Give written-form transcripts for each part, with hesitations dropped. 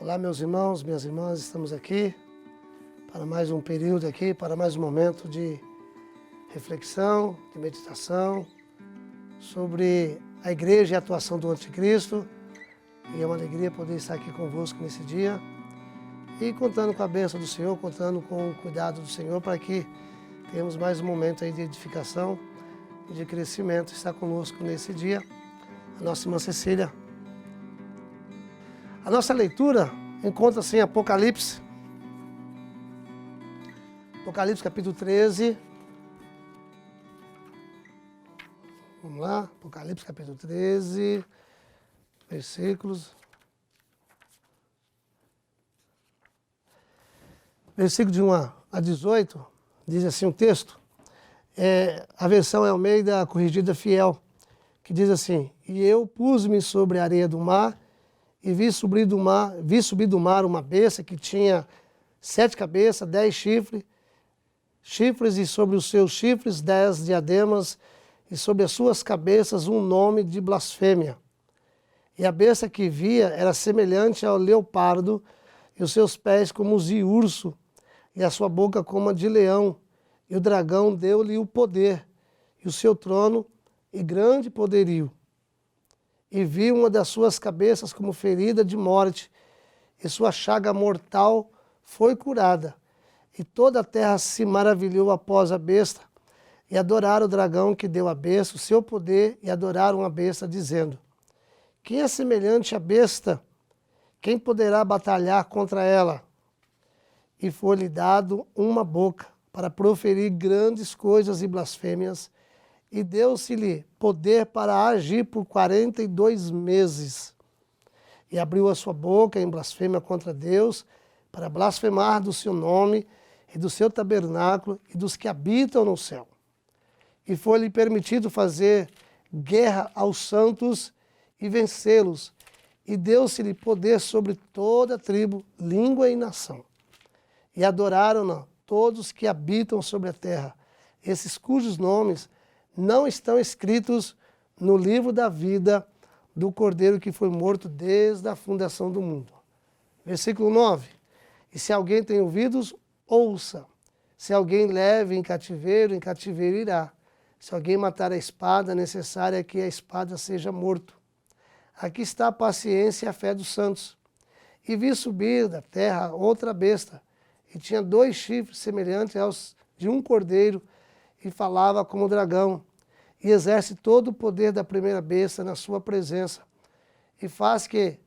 Olá, meus irmãos, minhas irmãs, estamos aqui para mais um período aqui, para mais um momento de reflexão, de meditação sobre a igreja e a atuação do anticristo. E é uma alegria poder estar aqui convosco nesse dia e contando com a bênção do Senhor, contando com o cuidado do Senhor para que tenhamos mais um momento aí de edificação e de crescimento. Está conosco nesse dia a nossa irmã Cecília. A nossa leitura encontra-se em Apocalipse. Apocalipse capítulo 13. Vamos lá, Apocalipse capítulo 13, versículos. Versículo de 1 a 18, diz assim o texto. A versão é Almeida Corrigida Fiel, que diz assim: E eu pus-me sobre a areia do mar, e vi subir do mar uma besta que tinha 7 cabeças, 10 chifres, e sobre os seus chifres 10 diademas, e sobre as suas cabeças um nome de blasfêmia. E a besta que via era semelhante ao leopardo, e os seus pés como os de urso, e a sua boca como a de leão. E o dragão deu-lhe o poder, e o seu trono, e grande poderio. E vi uma das suas cabeças como ferida de morte, e sua chaga mortal foi curada. E toda a terra se maravilhou após a besta, e adoraram o dragão que deu à besta o seu poder, e adoraram a besta, dizendo: Quem é semelhante à besta? Quem poderá batalhar contra ela? E foi-lhe dado uma boca para proferir grandes coisas e blasfêmias, e deu-se-lhe poder para agir por 42 meses. E abriu a sua boca em blasfêmia contra Deus, para blasfemar do seu nome e do seu tabernáculo e dos que habitam no céu. E foi-lhe permitido fazer guerra aos santos e vencê-los, e deu-se-lhe poder sobre toda tribo, língua e nação. E adoraram-na todos que habitam sobre a terra, esses cujos nomes não estão escritos no livro da vida do Cordeiro que foi morto desde a fundação do mundo. Versículo 9. E se alguém tem ouvidos, ouça. Se alguém leve em cativeiro irá. Se alguém matar a espada, é necessário que a espada seja morto. Aqui está a paciência e a fé dos santos. E vi subir da terra outra besta, e tinha 2 chifres semelhantes aos de um cordeiro, e falava como o dragão, e exerce todo o poder da primeira besta na sua presença, e faz que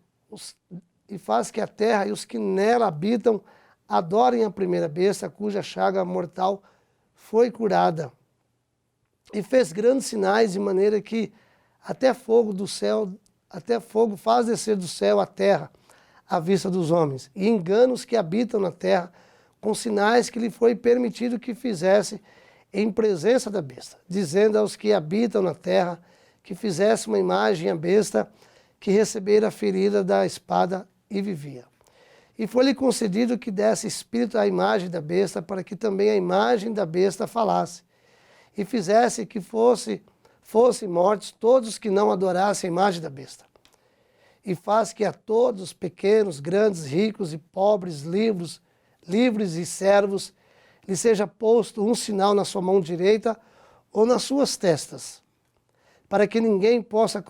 a terra e os que nela habitam adorem a primeira besta, cuja chaga mortal foi curada. E fez grandes sinais, de maneira que até fogo faz descer do céu a terra, à vista dos homens, e engana os que habitam na terra, com sinais que lhe foi permitido que fizesse em presença da besta, dizendo aos que habitam na terra que fizesse uma imagem à besta que recebera a ferida da espada e vivia. E foi-lhe concedido que desse espírito à imagem da besta, para que também a imagem da besta falasse, e fizesse que fossem mortos todos os que não adorassem a imagem da besta. E faz que a todos, pequenos, grandes, ricos e pobres, livres e servos, lhe seja posto um sinal na sua mão direita ou nas suas testas, para que ninguém possa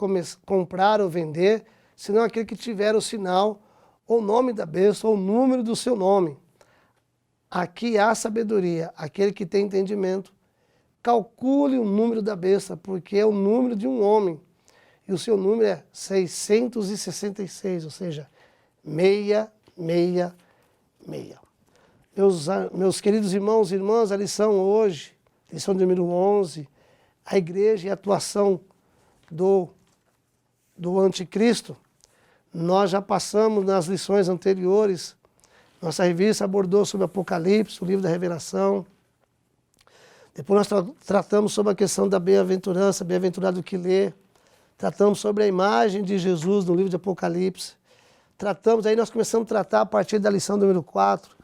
comprar ou vender, senão aquele que tiver o sinal, ou o nome da besta, ou o número do seu nome. Aqui há sabedoria, aquele que tem entendimento, calcule o número da besta, porque é o número de um homem, e o seu número é 666, ou seja, 666. Meus queridos irmãos e irmãs, a lição hoje, lição número 11, a igreja e a atuação do anticristo. Nós já passamos nas lições anteriores, nossa revista abordou sobre Apocalipse, o livro da revelação. Depois nós tratamos sobre a questão da bem-aventurança, bem-aventurado que lê. Tratamos sobre a imagem de Jesus no livro de Apocalipse. Aí nós começamos a tratar a partir da lição número 4,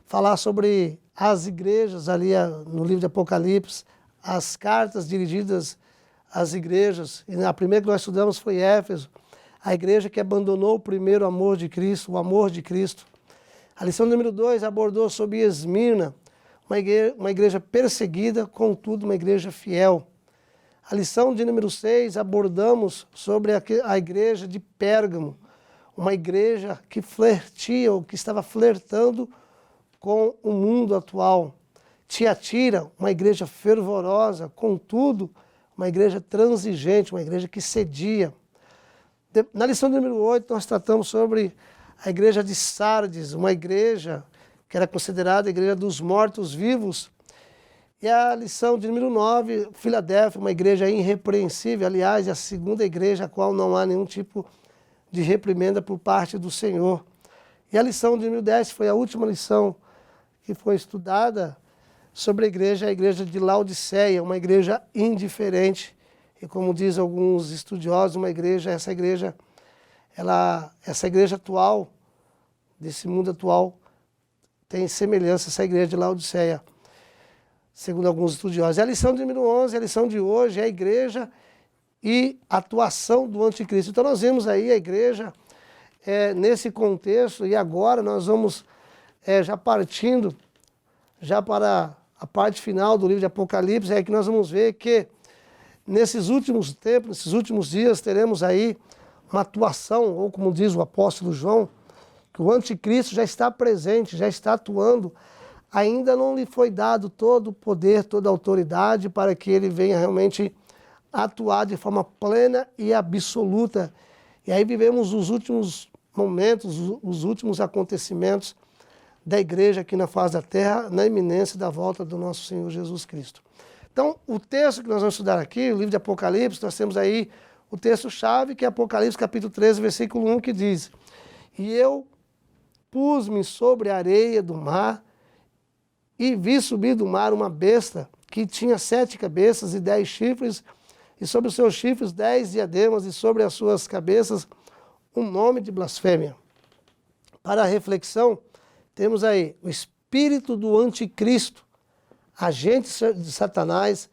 falar sobre as igrejas ali no livro de Apocalipse, as cartas dirigidas às igrejas. E a primeira que nós estudamos foi Éfeso. a igreja que abandonou o primeiro amor de Cristo, o amor de Cristo. A lição número 2 abordou sobre Esmirna, uma igreja perseguida, contudo uma igreja fiel. A lição de número 6 abordamos sobre a igreja de Pérgamo, uma igreja que flertia, ou que estava flertando com o mundo atual. Tiatira, uma igreja fervorosa, contudo, uma igreja transigente, uma igreja que cedia. Na lição número 8, nós tratamos sobre a igreja de Sardes, uma igreja que era considerada a igreja dos mortos-vivos. E a lição de número 9, Filadélfia, uma igreja irrepreensível, aliás, é a segunda igreja a qual não há nenhum tipo de reprimenda por parte do Senhor. E a lição de número 10 foi a última lição que foi estudada sobre a igreja de Laodiceia, uma igreja indiferente. E como diz alguns estudiosos, essa igreja atual, desse mundo atual, tem semelhança a essa igreja de Laodiceia, segundo alguns estudiosos. E a lição de número 11, a lição de hoje, é a igreja e a atuação do anticristo. Então nós vemos aí a igreja nesse contexto, e agora nós vamos já partindo já para a parte final do livro de Apocalipse, é que nós vamos ver que nesses últimos tempos, nesses últimos dias, teremos aí uma atuação, ou como diz o apóstolo João, que o anticristo já está presente, já está atuando. Ainda não lhe foi dado todo o poder, toda a autoridade para que ele venha realmente atuar de forma plena e absoluta. E aí vivemos os últimos momentos, os últimos acontecimentos da igreja aqui na face da terra, na iminência da volta do nosso Senhor Jesus Cristo. Então, o texto que nós vamos estudar aqui, o livro de Apocalipse, nós temos aí o texto-chave, que é Apocalipse capítulo 13, versículo 1, que diz: E eu pus-me sobre a areia do mar, e vi subir do mar uma besta que tinha 7 cabeças e 10 chifres, e sobre os seus chifres 10 diademas, e sobre as suas cabeças um nome de blasfêmia. Para a reflexão, temos aí o espírito do anticristo, agente de Satanás,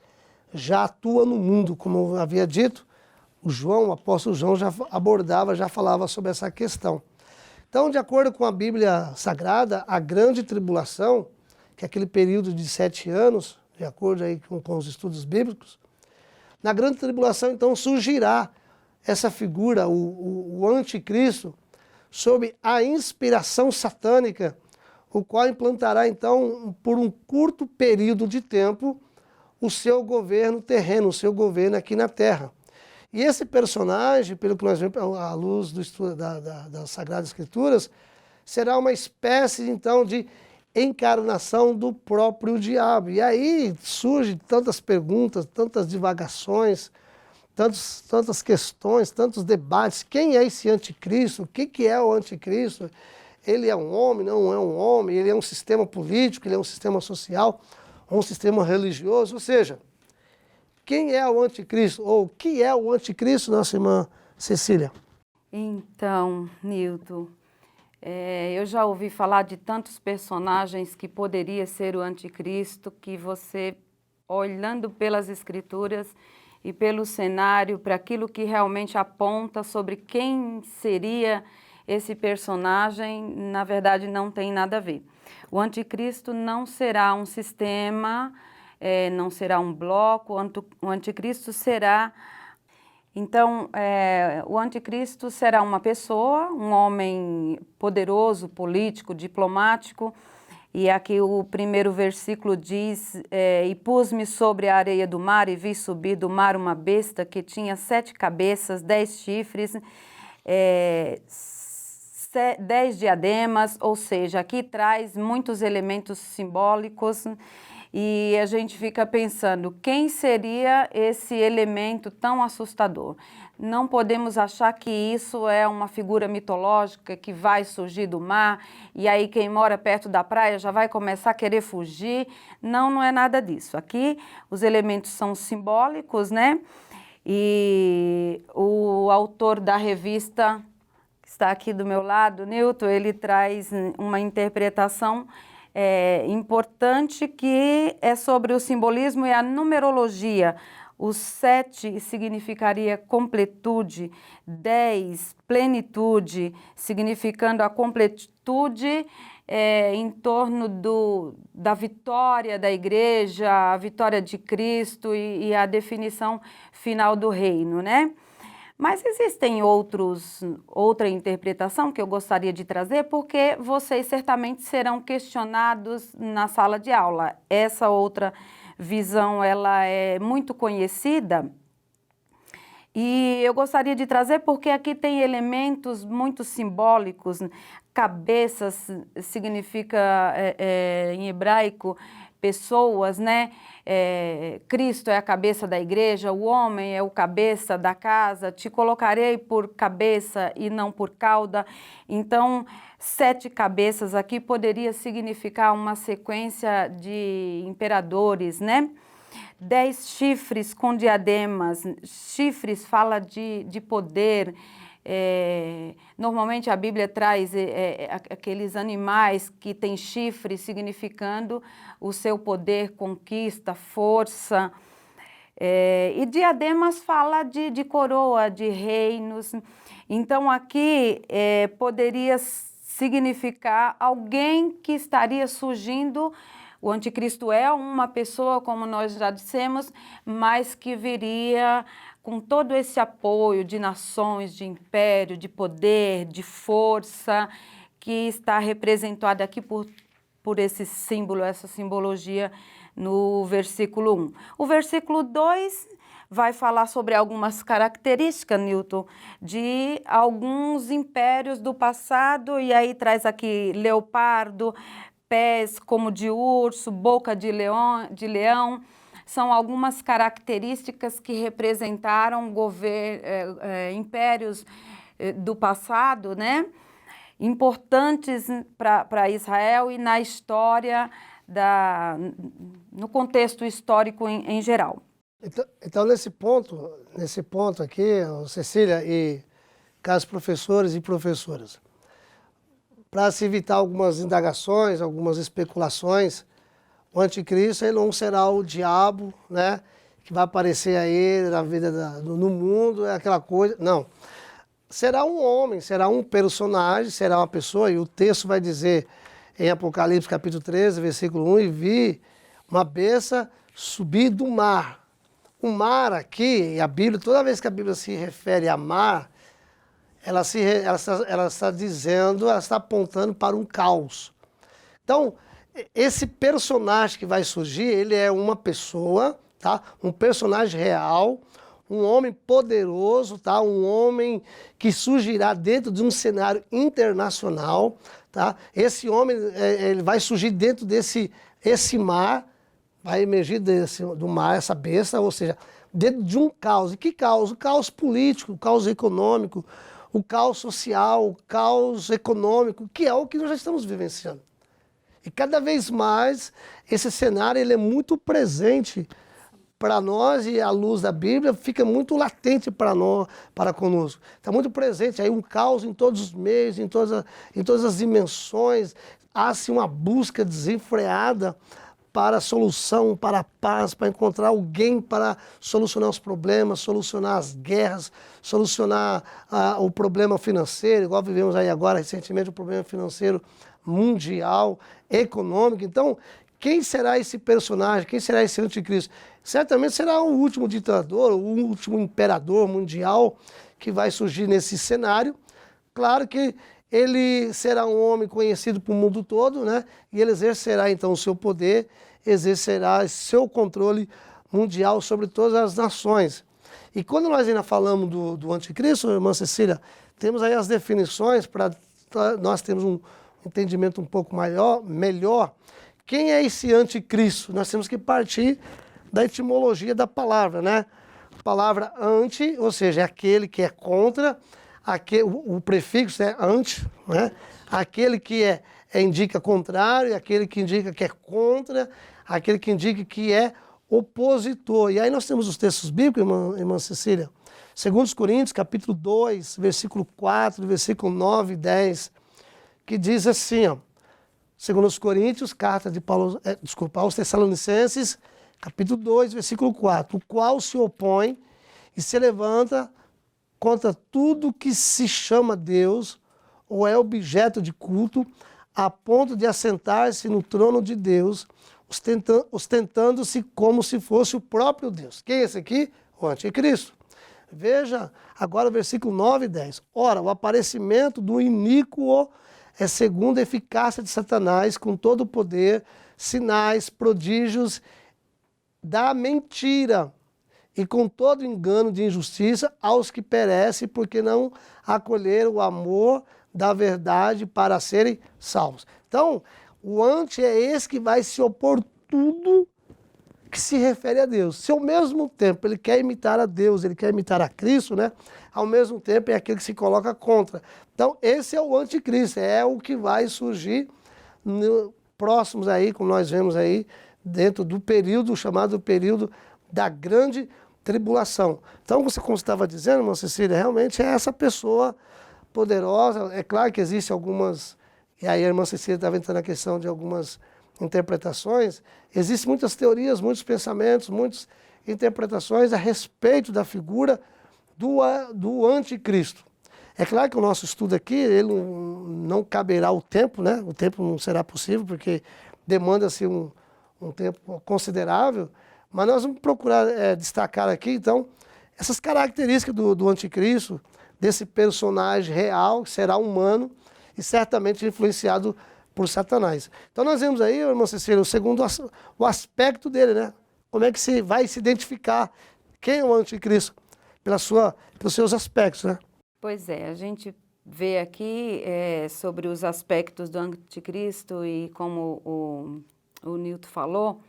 já atua no mundo, como eu havia dito. O apóstolo João já abordava, já falava sobre essa questão. Então, de acordo com a Bíblia Sagrada, a grande tribulação, que é aquele período de 7 anos, de acordo aí com os estudos bíblicos, na grande tribulação, então, surgirá essa figura, o anticristo, sob a inspiração satânica, o qual implantará, então, por um curto período de tempo, o seu governo terreno, o seu governo aqui na Terra. E esse personagem, pelo que nós vemos à luz do estudo das Sagradas Escrituras, será uma espécie, então, de encarnação do próprio diabo. E aí surgem tantas perguntas, tantas divagações, tantas questões, tantos debates. Quem é esse anticristo? O que é o anticristo? Ele é um homem, não é um homem? Ele é um sistema político, ele é um sistema social, um sistema religioso? Ou seja, quem é o anticristo? Ou o que é o anticristo, nossa irmã Cecília? Então, Nilton, eu já ouvi falar de tantos personagens que poderia ser o anticristo, que você, olhando pelas escrituras e pelo cenário, para aquilo que realmente aponta sobre quem seria esse personagem, na verdade não tem nada a ver. O anticristo não será um sistema, não será um bloco, o anticristo será... Então, o anticristo será uma pessoa, um homem poderoso, político, diplomático, e aqui o primeiro versículo diz, e pus-me sobre a areia do mar e vi subir do mar uma besta que tinha 7 cabeças, 10 chifres, 10 diademas, ou seja, aqui traz muitos elementos simbólicos. E a gente fica pensando, quem seria esse elemento tão assustador? Não podemos achar que isso é uma figura mitológica que vai surgir do mar e aí quem mora perto da praia já vai começar a querer fugir. Não, não é nada disso. Aqui os elementos são simbólicos, né? E o autor da revista, que está aqui do meu lado, Nilton, ele traz uma interpretação importante que é sobre o simbolismo e a numerologia, O 7 significaria completude, 10, plenitude, significando a completude em torno da vitória da igreja, a vitória de Cristo e a definição final do reino, né? Mas existem outra interpretação que eu gostaria de trazer, porque vocês certamente serão questionados na sala de aula. Essa outra visão, ela é muito conhecida e eu gostaria de trazer porque aqui tem elementos muito simbólicos. Cabeça significa, em hebraico, pessoas, né? Cristo é a cabeça da igreja, o homem é o cabeça da casa, te colocarei por cabeça e não por cauda. Então, 7 cabeças aqui poderia significar uma sequência de imperadores, né? 10 chifres com diademas, chifres fala de poder. Normalmente a Bíblia traz aqueles animais que têm chifres, significando o seu poder, conquista, força. E diademas fala de coroa, de reinos. Então aqui poderia significar alguém que estaria surgindo. O anticristo é uma pessoa, como nós já dissemos, mas que viria com todo esse apoio de nações, de império, de poder, de força, que está representada aqui por esse símbolo, essa simbologia no versículo 1. O versículo 2 vai falar sobre algumas características, Newton, de alguns impérios do passado, e aí traz aqui leopardo, pés como de urso, boca de leão. São algumas características que representaram impérios do passado, né? Importantes para Israel e na história, no contexto histórico em geral. Então, nesse ponto aqui, Cecília e caros professores e professoras, para se evitar algumas indagações, algumas especulações, o anticristo ele não será o diabo, né, que vai aparecer aí na vida no mundo, é aquela coisa, não. Será um homem, será um personagem, será uma pessoa, e o texto vai dizer em Apocalipse capítulo 13, versículo 1, e vi uma besta subir do mar. O mar aqui, e a Bíblia, toda vez que a Bíblia se refere a mar, ela está dizendo, ela está apontando para um caos. Então, esse personagem que vai surgir, ele é uma pessoa, tá? Um personagem real, um homem poderoso, tá? Um homem que surgirá dentro de um cenário internacional, tá? Esse homem, ele vai surgir dentro desse mar, vai emergir do mar essa besta, ou seja, dentro de um caos. E que caos? O caos político, o caos econômico, o caos social, o caos econômico, que é o que nós já estamos vivenciando. E cada vez mais esse cenário ele é muito presente para nós e a luz da Bíblia fica muito latente para conosco. Está muito presente aí um caos em todos os meios, em todas as dimensões. Há-se uma busca desenfreada para a solução, para a paz, para encontrar alguém para solucionar os problemas, solucionar as guerras, solucionar o problema financeiro, igual vivemos aí agora recentemente, o problema financeiro mundial, econômico. Então, quem será esse personagem? Quem será esse anticristo? Certamente será o último ditador, o último imperador mundial que vai surgir nesse cenário. Claro que ele será um homem conhecido para o mundo todo, né? E ele exercerá então o seu poder, exercerá seu controle mundial sobre todas as nações. E quando nós ainda falamos do anticristo, irmã Cecília, temos aí as definições para nós termos um entendimento um pouco melhor. Quem é esse anticristo? Nós temos que partir da etimologia da palavra, né? A palavra anti, ou seja, é aquele que é contra, o prefixo é anti, né? Aquele que indica contrário, aquele que indica que é contra, aquele que indica que é opositor. E aí nós temos os textos bíblicos, irmã Cecília, 2 Coríntios, capítulo 2, versículo 4, versículo 9 e 10, que diz assim, ó, 2 Coríntios, carta de Paulo, aos Tessalonicenses, capítulo 2, versículo 4, o qual se opõe e se levanta contra tudo que se chama Deus ou é objeto de culto, a ponto de assentar-se no trono de Deus, ostentando-se como se fosse o próprio Deus. Quem é esse aqui? O anticristo. Veja agora o versículo 9 e 10. Ora, o aparecimento do iníquo é segundo a eficácia de Satanás, com todo o poder, sinais, prodígios da mentira, e com todo engano de injustiça aos que perecem, porque não acolheram o amor da verdade para serem salvos. Então, o anti é esse que vai se opor tudo que se refere a Deus. Se ao mesmo tempo ele quer imitar a Deus, ele quer imitar a Cristo, né? Ao mesmo tempo é aquele que se coloca contra. Então, esse é o anticristo, é o que vai surgir próximos aí, como nós vemos aí, dentro do período chamado período da grande tribulação. Então, como você estava dizendo, irmã Cecília, realmente é essa pessoa poderosa. É claro que existem algumas, e aí a irmã Cecília estava entrando na questão de algumas interpretações, existem muitas teorias, muitos pensamentos, muitas interpretações a respeito da figura do anticristo. É claro que o nosso estudo aqui, ele não caberá o tempo, né? O tempo não será possível, porque demanda-se um tempo considerável, mas nós vamos procurar destacar aqui, então, essas características do anticristo, desse personagem real, que será humano e certamente influenciado por Satanás. Então nós vemos aí, irmã Cecília, o aspecto dele, né? Como é que se vai se identificar quem é o anticristo? Pelos seus aspectos, né? Pois é, a gente vê aqui sobre os aspectos do anticristo e como o Nilton falou,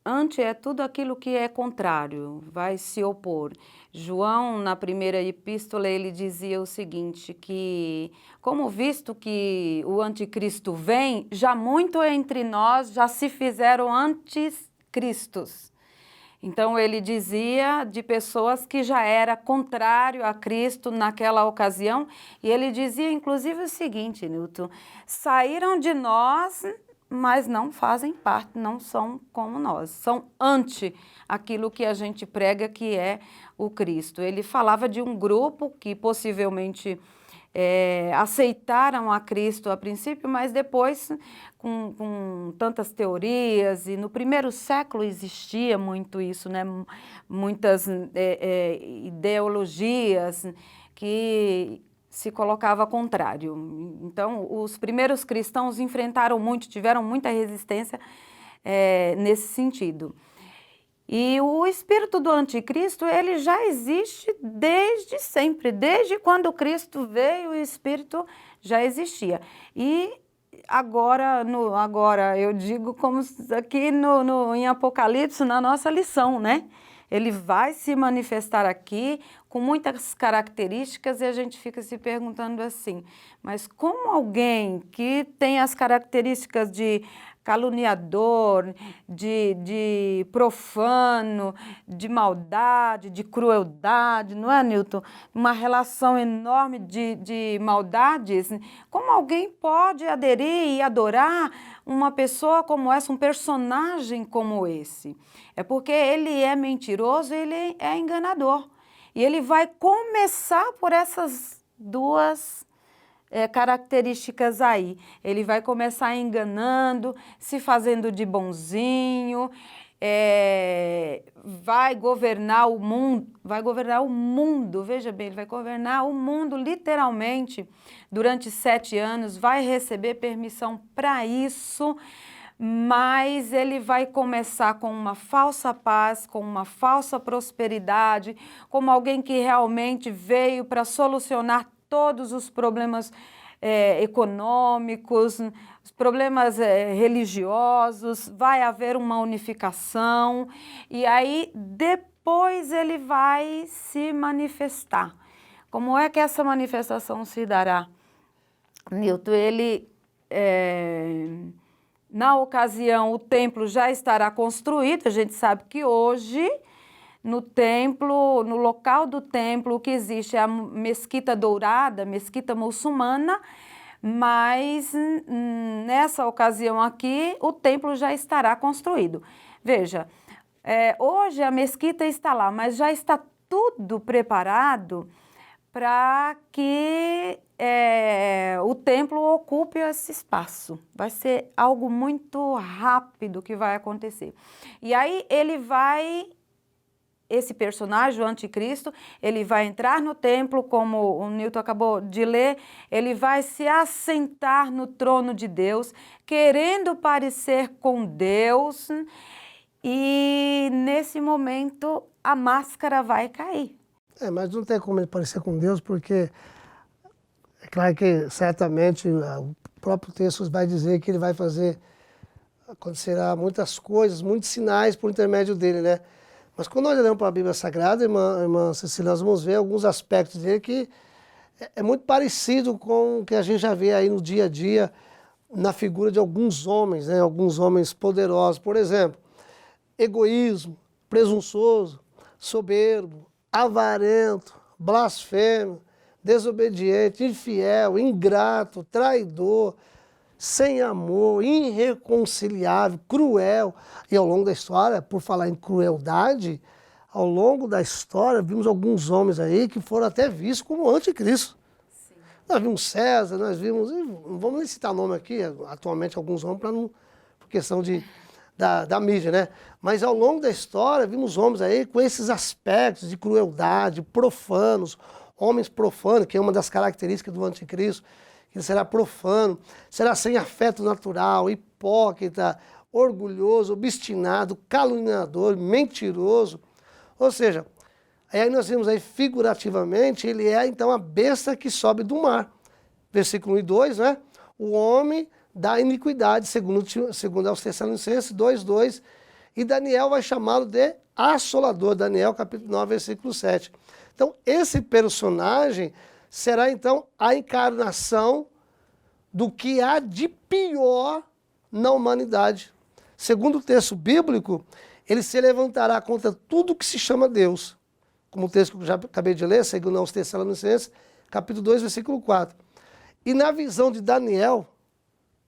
anti é tudo aquilo que é contrário, vai se opor. João, na primeira epístola, ele dizia o seguinte, que como visto que o anticristo vem, já muito entre nós já se fizeram anticristos. Então ele dizia de pessoas que já era contrário a Cristo naquela ocasião, e ele dizia inclusive o seguinte, Nilton, saíram de nós, mas não fazem parte, não são como nós, são anti aquilo que a gente prega que é o Cristo. Ele falava de um grupo que possivelmente aceitaram a Cristo a princípio, mas depois, com tantas teorias, e no primeiro século existia muito isso, né? Muitas ideologias que se colocava contrário. Então, os primeiros cristãos enfrentaram muito, tiveram muita resistência nesse sentido. E o espírito do anticristo, ele já existe desde sempre, desde quando Cristo veio, o espírito já existia. E agora eu digo como aqui em Apocalipse, na nossa lição, né? Ele vai se manifestar aqui com muitas características e a gente fica se perguntando assim, mas como alguém que tem as características de caluniador, de profano, de maldade, de crueldade, não é, Nilton? Uma relação enorme de maldades. Como alguém pode aderir e adorar uma pessoa como essa, um personagem como esse? É porque ele é mentiroso, ele é enganador. E ele vai começar por essas duas características aí. Ele vai começar enganando, se fazendo de bonzinho, vai governar o mundo, veja bem, ele vai governar o mundo literalmente durante 7 anos, vai receber permissão para isso, mas ele vai começar com uma falsa paz, com uma falsa prosperidade, como alguém que realmente veio para solucionar todos os problemas econômicos, os problemas religiosos, vai haver uma unificação e aí depois ele vai se manifestar. Como é que essa manifestação se dará? Nilton, ele, na ocasião, o templo já estará construído, a gente sabe que hoje no templo, no local do templo, o que existe é a mesquita dourada, mesquita muçulmana, mas nessa ocasião aqui o templo já estará construído. Veja, hoje a mesquita está lá, mas já está tudo preparado para que o templo ocupe esse espaço. Vai ser algo muito rápido que vai acontecer. E aí esse personagem, o anticristo, ele vai entrar no templo, como o Newton acabou de ler, ele vai se assentar no trono de Deus, querendo parecer com Deus, e nesse momento a máscara vai cair. Mas não tem como ele parecer com Deus, porque é claro que certamente o próprio texto vai dizer que ele vai acontecerá muitas coisas, muitos sinais por intermédio dele, né? Mas quando nós olhamos para a Bíblia Sagrada, irmã Cecília, nós vamos ver alguns aspectos dele que é muito parecido com o que a gente já vê aí no dia a dia, na figura de alguns homens, né? Alguns homens poderosos. Por exemplo, egoísmo, presunçoso, soberbo, avarento, blasfemo, desobediente, infiel, ingrato, traidor, sem amor, irreconciliável, cruel. E ao longo da história, por falar em crueldade, ao longo da história vimos alguns homens aí que foram até vistos como anticristo. Sim. Nós vimos César, nós vimos, não vamos nem citar nome aqui, atualmente alguns homens, por questão da mídia, né? Mas ao longo da história vimos homens aí com esses aspectos de crueldade, profanos, homens profanos, que é uma das características do anticristo. Ele será profano, será sem afeto natural, hipócrita, orgulhoso, obstinado, caluniador, mentiroso. Ou seja, aí nós vemos aí figurativamente, ele é então a besta que sobe do mar. Versículo 1 e 2, né? O homem da iniquidade, segundo aos Tessalonicenses 2:2. E Daniel vai chamá-lo de assolador, Daniel capítulo 9, versículo 7. Então, esse personagem será então a encarnação do que há de pior na humanidade. Segundo o texto bíblico, ele se levantará contra tudo que se chama Deus. Como o texto que eu já acabei de ler, segundo aos Tessalonicenses, capítulo 2, versículo 4. E na visão de Daniel,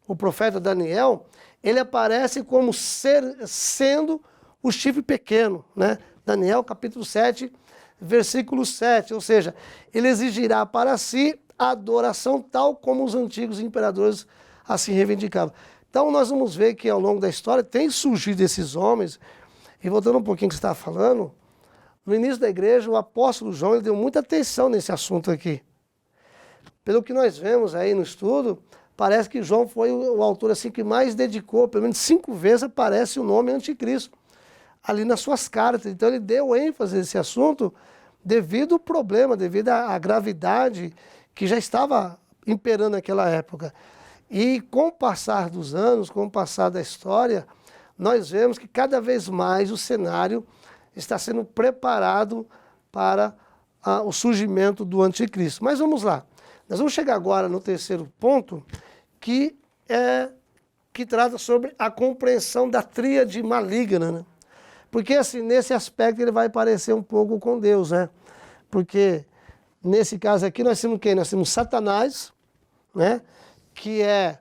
o profeta Daniel, ele aparece como sendo o chifre pequeno, né? Daniel capítulo 7, versículo 7, ou seja, ele exigirá para si a adoração tal como os antigos imperadores assim reivindicavam. Então nós vamos ver que ao longo da história tem surgido esses homens, e voltando um pouquinho que você estava falando, no início da igreja o apóstolo João ele deu muita atenção nesse assunto aqui. Pelo que nós vemos aí no estudo, parece que João foi o autor assim que mais dedicou, pelo menos 5 vezes aparece o nome anticristo ali nas suas cartas. Então ele deu ênfase a esse assunto devido ao problema, devido à gravidade que já estava imperando naquela época. E com o passar dos anos, com o passar da história, nós vemos que cada vez mais o cenário está sendo preparado para o surgimento do anticristo. Mas vamos lá. Nós vamos chegar agora no terceiro ponto, que trata sobre a compreensão da tríade maligna, né? Porque assim, nesse aspecto ele vai parecer um pouco com Deus, né? Porque nesse caso aqui nós temos quem? Nós temos Satanás, né? Que é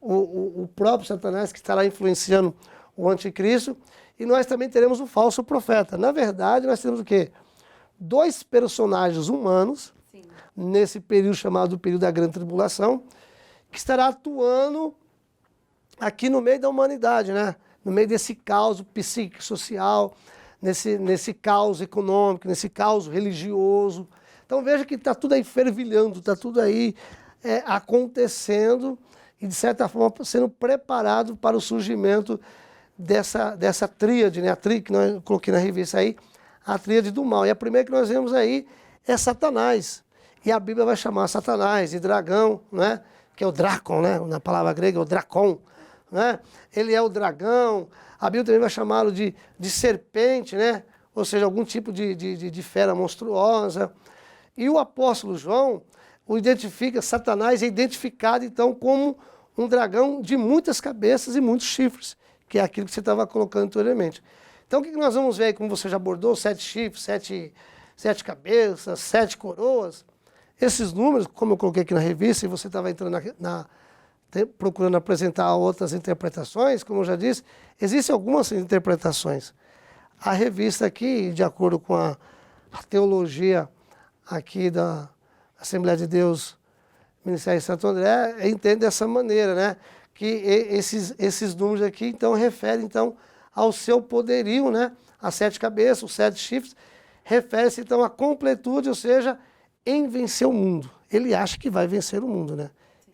o próprio Satanás que estará influenciando o anticristo, e nós também teremos o falso profeta. Na verdade, nós temos o quê? 2 personagens humanos, sim, nesse período chamado período da Grande Tribulação, que estará atuando aqui no meio da humanidade, né? No meio desse caos psíquico, social, nesse caos econômico, nesse caos religioso. Então veja que está tudo aí fervilhando, está tudo aí acontecendo e, de certa forma, sendo preparado para o surgimento dessa tríade, né? A tríade que eu coloquei na revista aí, a tríade do mal. E a primeira que nós vemos aí é Satanás. E a Bíblia vai chamar Satanás de dragão, né? Que é o Drácon, né? Na palavra grega é o Dracon, né? Ele é o dragão. A Bíblia também vai chamá-lo de serpente, né? Ou seja, algum tipo de fera monstruosa. E o apóstolo João Satanás é identificado então como um dragão de muitas cabeças e muitos chifres, que é aquilo que você estava colocando anteriormente. Então o que nós vamos ver aí, como você já abordou, 7 chifres, 7 cabeças, 7 coroas? Esses números, como eu coloquei aqui na revista, e você estava entrando procurando apresentar outras interpretações, como eu já disse, existem algumas interpretações. A revista aqui, de acordo com a teologia aqui da Assembleia de Deus, Ministério de Santo André, entende dessa maneira, né? Que esses números aqui, então, referem, então, ao seu poderio, né? As 7 cabeças, os 7 chifres, refere-se, então, à completude, ou seja, em vencer o mundo. Ele acha que vai vencer o mundo, né?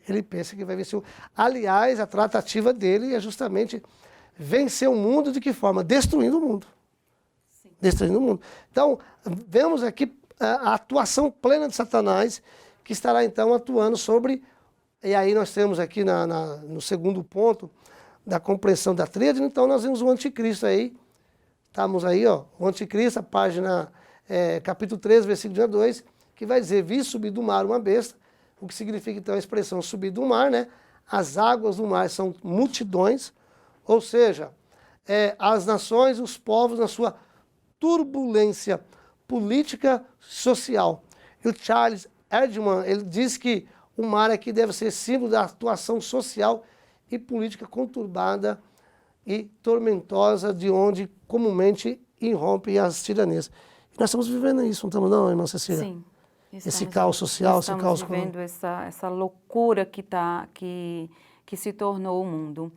Ele pensa que vai vencer o mundo. Aliás, a tratativa dele é justamente vencer o mundo de que forma? Destruindo o mundo. Sim. Destruindo o mundo. Então, vemos aqui a atuação plena de Satanás, que estará, então, atuando sobre... E aí nós temos aqui no segundo ponto da compreensão da tríade, então nós vemos o anticristo aí. Estamos aí, ó, o anticristo, a página, capítulo 13, versículo 2, que vai dizer, vi subir do mar uma besta, o que significa então a expressão subir do mar, né? As águas do mar são multidões, ou seja, as nações, os povos na sua turbulência política social. E o Charles Erdman, ele diz que o mar aqui deve ser símbolo da atuação social e política conturbada e tormentosa, de onde comumente irrompem as tiranias. E nós estamos vivendo isso, não estamos não, irmã Cecília? Sim. Esse caos social, esse caos... Estamos vivendo essa loucura que se tornou o mundo.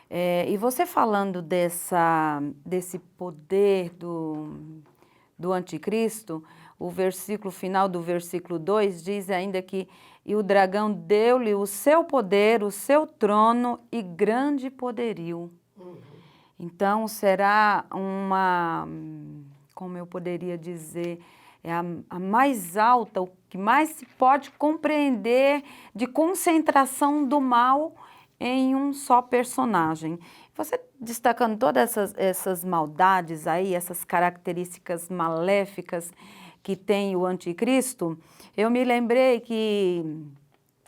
E você falando desse poder do anticristo, o versículo final do versículo 2 diz ainda que e o dragão deu-lhe o seu poder, o seu trono e grande poderio. Então será como eu poderia dizer, a mais alta, o que mais se pode compreender de concentração do mal em um só personagem. Você destacando todas essas maldades aí, essas características maléficas que tem o anticristo, eu me lembrei que...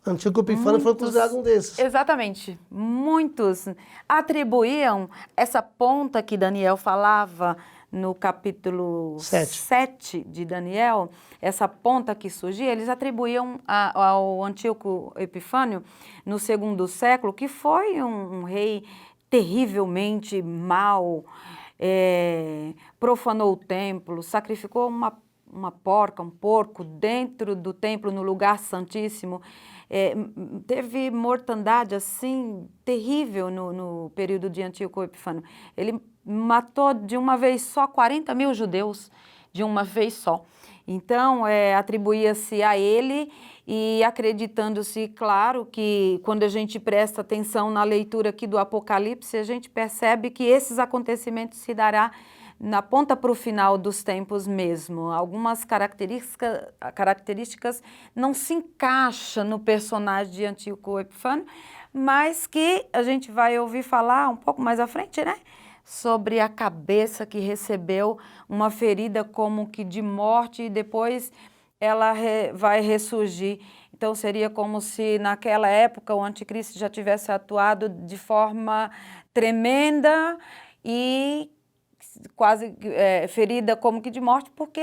Antíoco Epifânio foi considerado um desses. Exatamente. Muitos atribuíam essa ponta que Daniel falava no capítulo 7 de Daniel, essa ponta que surgia, eles atribuíam ao Antíoco Epifânio, no 2º século, que foi um rei terrivelmente mau, profanou o templo, sacrificou uma porca, um porco dentro do templo, no lugar santíssimo. Teve mortandade assim terrível no período de Antíoco Epifânio. Ele matou de uma vez só 40 mil judeus, de uma vez só. Então, atribuía-se a ele e acreditando-se, claro, que quando a gente presta atenção na leitura aqui do Apocalipse, a gente percebe que esses acontecimentos se dará na ponta para o final dos tempos mesmo. Algumas características não se encaixam no personagem de Antíoco Epifânio, mas que a gente vai ouvir falar um pouco mais à frente, né? Sobre a cabeça que recebeu uma ferida como que de morte e depois ela vai ressurgir. Então seria como se naquela época o anticristo já tivesse atuado de forma tremenda e quase ferida como que de morte, porque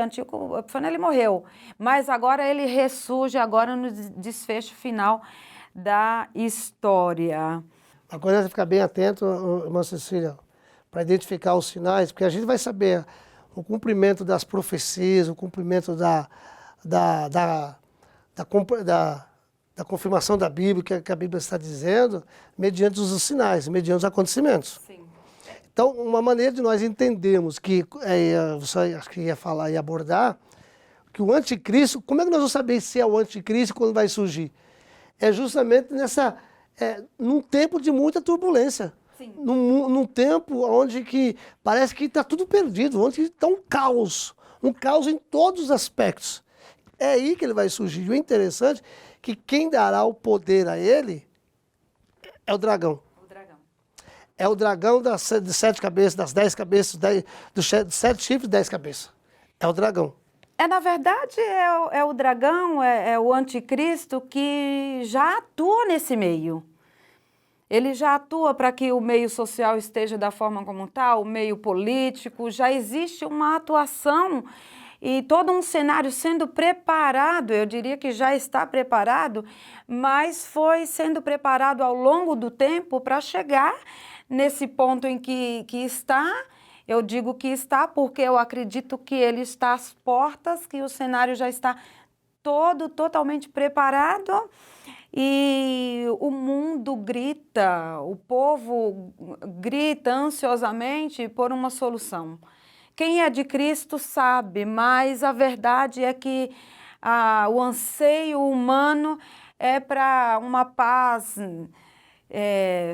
Antíoco Epifânio, ele morreu. Mas agora ele ressurge agora no desfecho final da história. Agora você ficar bem atento, irmã Cecília, para identificar os sinais, porque a gente vai saber o cumprimento das profecias, o cumprimento da confirmação da Bíblia, que a Bíblia está dizendo, mediante os sinais, mediante os acontecimentos. Sim. Então, uma maneira de nós entendermos que, você acho que ia falar e abordar, que o anticristo, como é que nós vamos saber se é o anticristo quando vai surgir? É justamente num tempo de muita turbulência. Sim. Num tempo onde que parece que está tudo perdido, onde está um caos em todos os aspectos. É aí que ele vai surgir. E o interessante é que quem dará o poder a ele é o dragão. É o dragão das 7 cabeças, das 10 cabeças, dos 7 chifres e 10 cabeças. É o dragão. Na verdade, é o dragão, é o anticristo que já atua nesse meio. Ele já atua para que o meio social esteja da forma como está, o meio político, já existe uma atuação e todo um cenário sendo preparado, eu diria que já está preparado, mas foi sendo preparado ao longo do tempo para chegar nesse ponto em que está. Eu digo que está porque eu acredito que ele está às portas, que o cenário já está todo totalmente preparado e o mundo grita, o povo grita ansiosamente por uma solução. Quem é de Cristo sabe, mas a verdade é que o anseio humano é para uma paz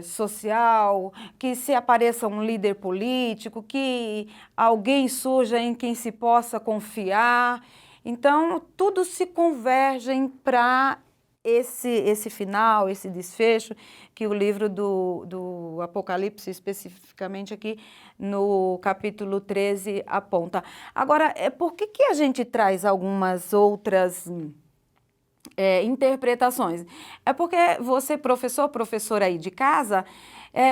social, que se apareça um líder político, que alguém surja em quem se possa confiar. Então, tudo se converge para esse final, esse desfecho, que o livro do Apocalipse, especificamente aqui no capítulo 13, aponta. Agora, por que a gente traz algumas outras interpretações? É porque você, professora aí de casa,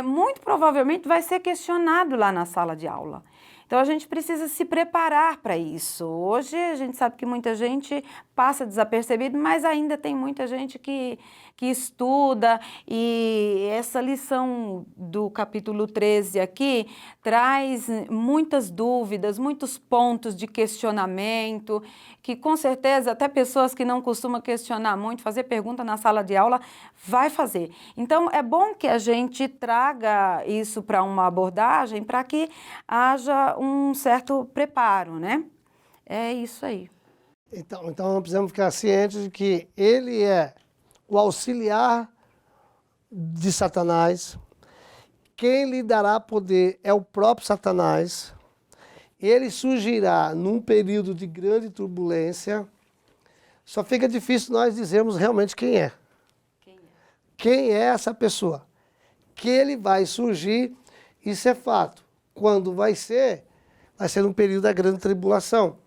muito provavelmente vai ser questionado lá na sala de aula. Então, a gente precisa se preparar para isso. Hoje, a gente sabe que muita gente passa desapercebido, mas ainda tem muita gente que estuda, e essa lição do capítulo 13 aqui traz muitas dúvidas, muitos pontos de questionamento, que com certeza até pessoas que não costumam questionar muito, fazer pergunta na sala de aula, vai fazer. Então, é bom que a gente traga isso para uma abordagem, para que haja um certo preparo, né? É isso aí. Então nós precisamos ficar cientes de que ele é o auxiliar de Satanás. Quem lhe dará poder é o próprio Satanás. Ele surgirá num período de grande turbulência. Só fica difícil nós dizermos realmente quem é. Quem é essa pessoa? Que ele vai surgir, isso é fato. Quando vai ser num período da grande tribulação.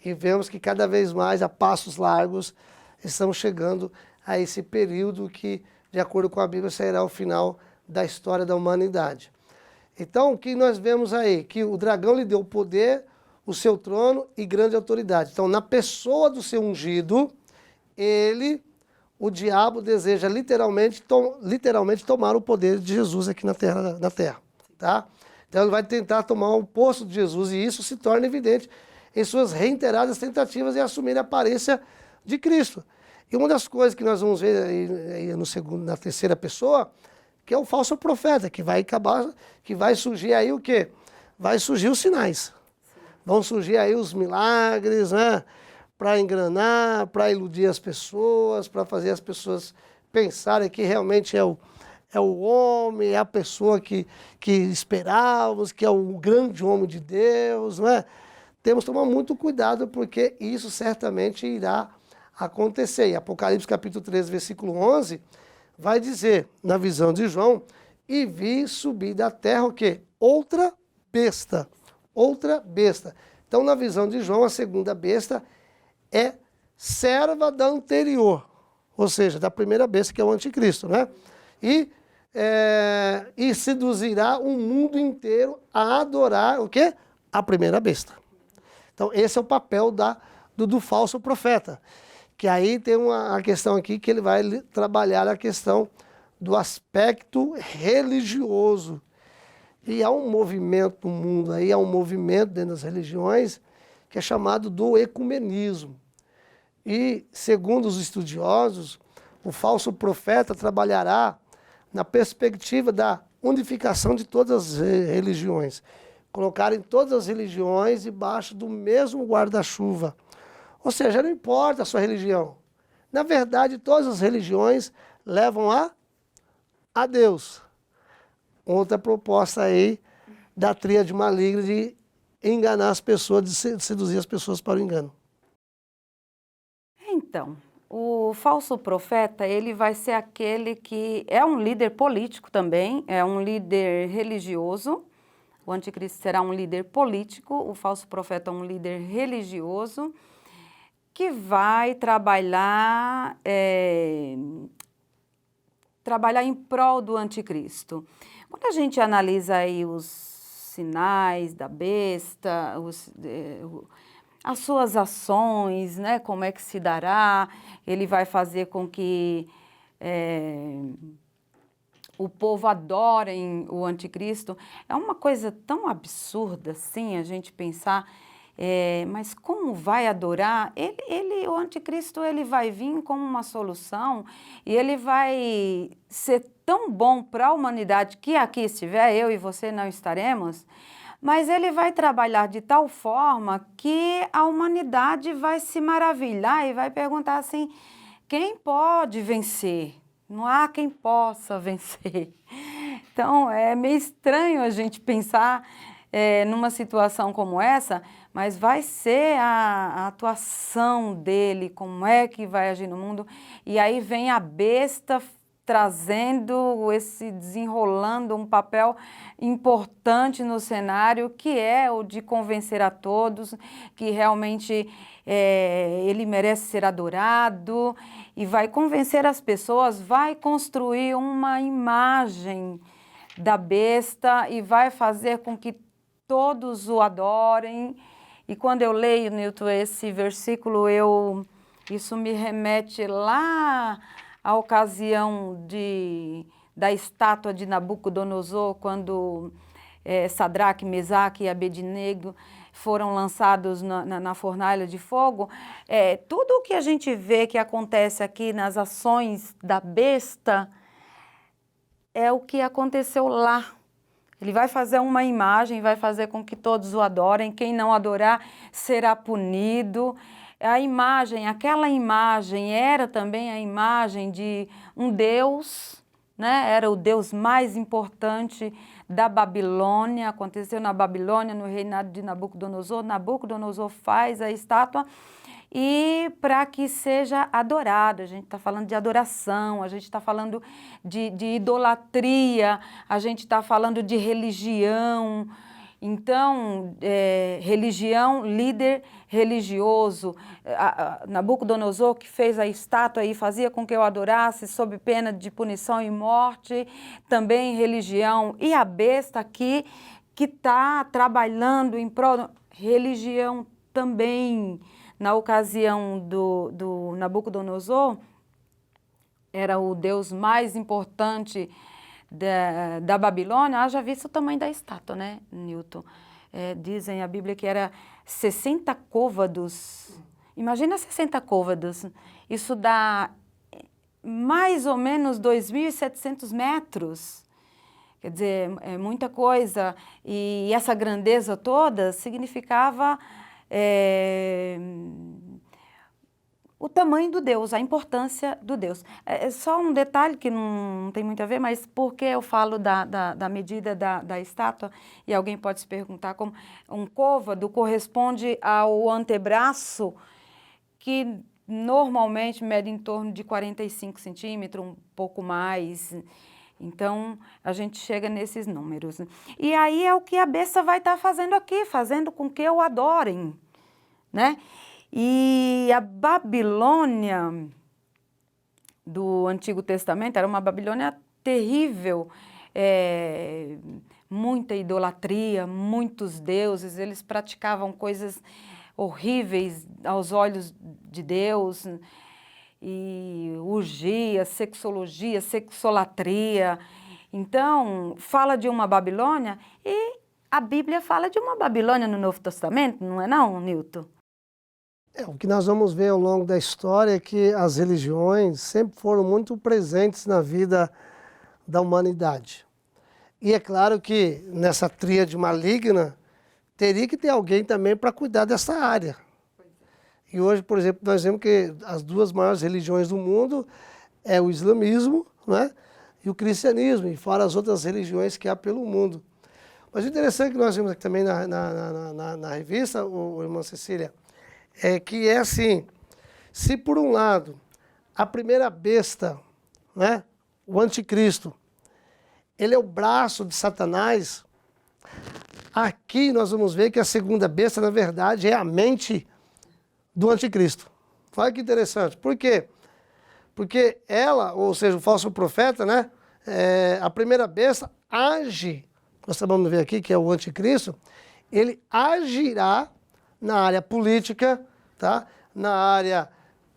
E vemos que cada vez mais, a passos largos, estamos chegando a esse período que, de acordo com a Bíblia, será o final da história da humanidade. Então, o que nós vemos aí? Que o dragão lhe deu poder, o seu trono e grande autoridade. Então, na pessoa do seu ungido, o diabo deseja literalmente tomar o poder de Jesus aqui na terra, tá? Então, ele vai tentar tomar o posto de Jesus, e isso se torna evidente em suas reiteradas tentativas de assumir a aparência de Cristo. E uma das coisas que nós vamos ver aí na terceira pessoa, que é o falso profeta, que vai surgir aí o quê? Vai surgir os sinais. Vão surgir aí os milagres, né? Para enganar, para iludir as pessoas, para fazer as pessoas pensarem que realmente é o homem, é a pessoa que esperávamos, que é o grande homem de Deus, não é? Temos que tomar muito cuidado, porque isso certamente irá acontecer. Em Apocalipse capítulo 13, versículo 11, vai dizer, na visão de João, e vi subir da terra o quê? Outra besta. Outra besta. Então, na visão de João, a segunda besta é serva da anterior, ou seja, da primeira besta, que é o anticristo, né? E seduzirá o mundo inteiro a adorar o quê? A primeira besta. Então, esse é o papel do falso profeta. Que aí tem a questão aqui que ele vai trabalhar a questão do aspecto religioso. E há um movimento no mundo aí, há um movimento dentro das religiões que é chamado do ecumenismo. E, segundo os estudiosos, o falso profeta trabalhará na perspectiva da unificação de todas as religiões. Colocarem todas as religiões debaixo do mesmo guarda-chuva. Ou seja, não importa a sua religião. Na verdade, todas as religiões levam a Deus. Outra proposta aí da tríade maligna de enganar as pessoas, de seduzir as pessoas para o engano. Então, o falso profeta, ele vai ser aquele que é um líder político também, é um líder religioso. O anticristo será um líder político, o falso profeta é um líder religioso, que vai trabalhar em prol do anticristo. Quando a gente analisa aí os sinais da besta, as suas ações, né? Como é que se dará, ele vai fazer com que o povo adorem o anticristo. É uma coisa tão absurda, assim, a gente pensar, mas como vai adorar? O anticristo, ele vai vir como uma solução e ele vai ser tão bom para a humanidade que aqui estiver, eu e você não estaremos, mas ele vai trabalhar de tal forma que a humanidade vai se maravilhar e vai perguntar assim, quem pode vencer? Não há quem possa vencer. Então, é meio estranho a gente pensar numa situação como essa, mas vai ser a atuação dele, como é que vai agir no mundo. E aí vem a besta trazendo desenrolando um papel importante no cenário, que é o de convencer a todos que realmente ele merece ser adorado e vai convencer as pessoas, vai construir uma imagem da besta e vai fazer com que todos o adorem. E quando eu leio, Nilton, esse versículo, isso me remete lá à ocasião da estátua de Nabucodonosor, quando Sadraque, Mesaque e Abednego foram lançados na fornalha de fogo. Tudo o que a gente vê que acontece aqui nas ações da besta é o que aconteceu lá. Ele vai fazer uma imagem, vai fazer com que todos o adorem. Quem não adorar será punido. A imagem, aquela imagem era também a imagem de um Deus, né? Era o Deus mais importante da Babilônia. Aconteceu na Babilônia, no reinado de Nabucodonosor. Nabucodonosor faz a estátua e para que seja adorado. A gente está falando de adoração, a gente está falando de idolatria, a gente está falando de religião. Então, religião, líder religioso. Nabucodonosor, que fez a estátua e fazia com que eu adorasse sob pena de punição e morte, também religião. E a besta aqui, que está trabalhando em prol, religião também. Na ocasião do Nabucodonosor, era o deus mais importante da Babilônia. Haja visto o tamanho da estátua, né, Nilton? Dizem a Bíblia que era 60 côvados. Imagina 60 côvados. Isso dá mais ou menos 2.700 metros. Quer dizer, é muita coisa. E essa grandeza toda significava o tamanho do Deus, a importância do Deus. É só um detalhe que não tem muito a ver, mas por que eu falo da medida da estátua? E alguém pode se perguntar como um côvado corresponde ao antebraço, que normalmente mede em torno de 45 centímetros, um pouco mais. Então, a gente chega nesses números. E aí é o que a besta vai estar fazendo aqui, fazendo com que o adorem, né? E a Babilônia do Antigo Testamento era uma Babilônia terrível, muita idolatria, muitos deuses, eles praticavam coisas horríveis aos olhos de Deus, e orgia, sexologia, sexolatria. Então, fala de uma Babilônia e a Bíblia fala de uma Babilônia no Novo Testamento, não é não, Nilton? O que nós vamos ver ao longo da história é que as religiões sempre foram muito presentes na vida da humanidade. E é claro que nessa tríade maligna teria que ter alguém também para cuidar dessa área. E hoje, por exemplo, nós vemos que as duas maiores religiões do mundo é o islamismo, né, e o cristianismo, e fora as outras religiões que há pelo mundo. Mas o interessante que nós vimos aqui também na revista, irmã Cecília, é que é assim, se por um lado a primeira besta, né, o anticristo, ele é o braço de Satanás, aqui nós vamos ver que a segunda besta, na verdade, é a mente do anticristo. Olha que interessante. Por quê? Porque ela, ou seja, o falso profeta, né, a primeira besta age, nós vamos ver aqui que é o anticristo, ele agirá na área política, tá? Na área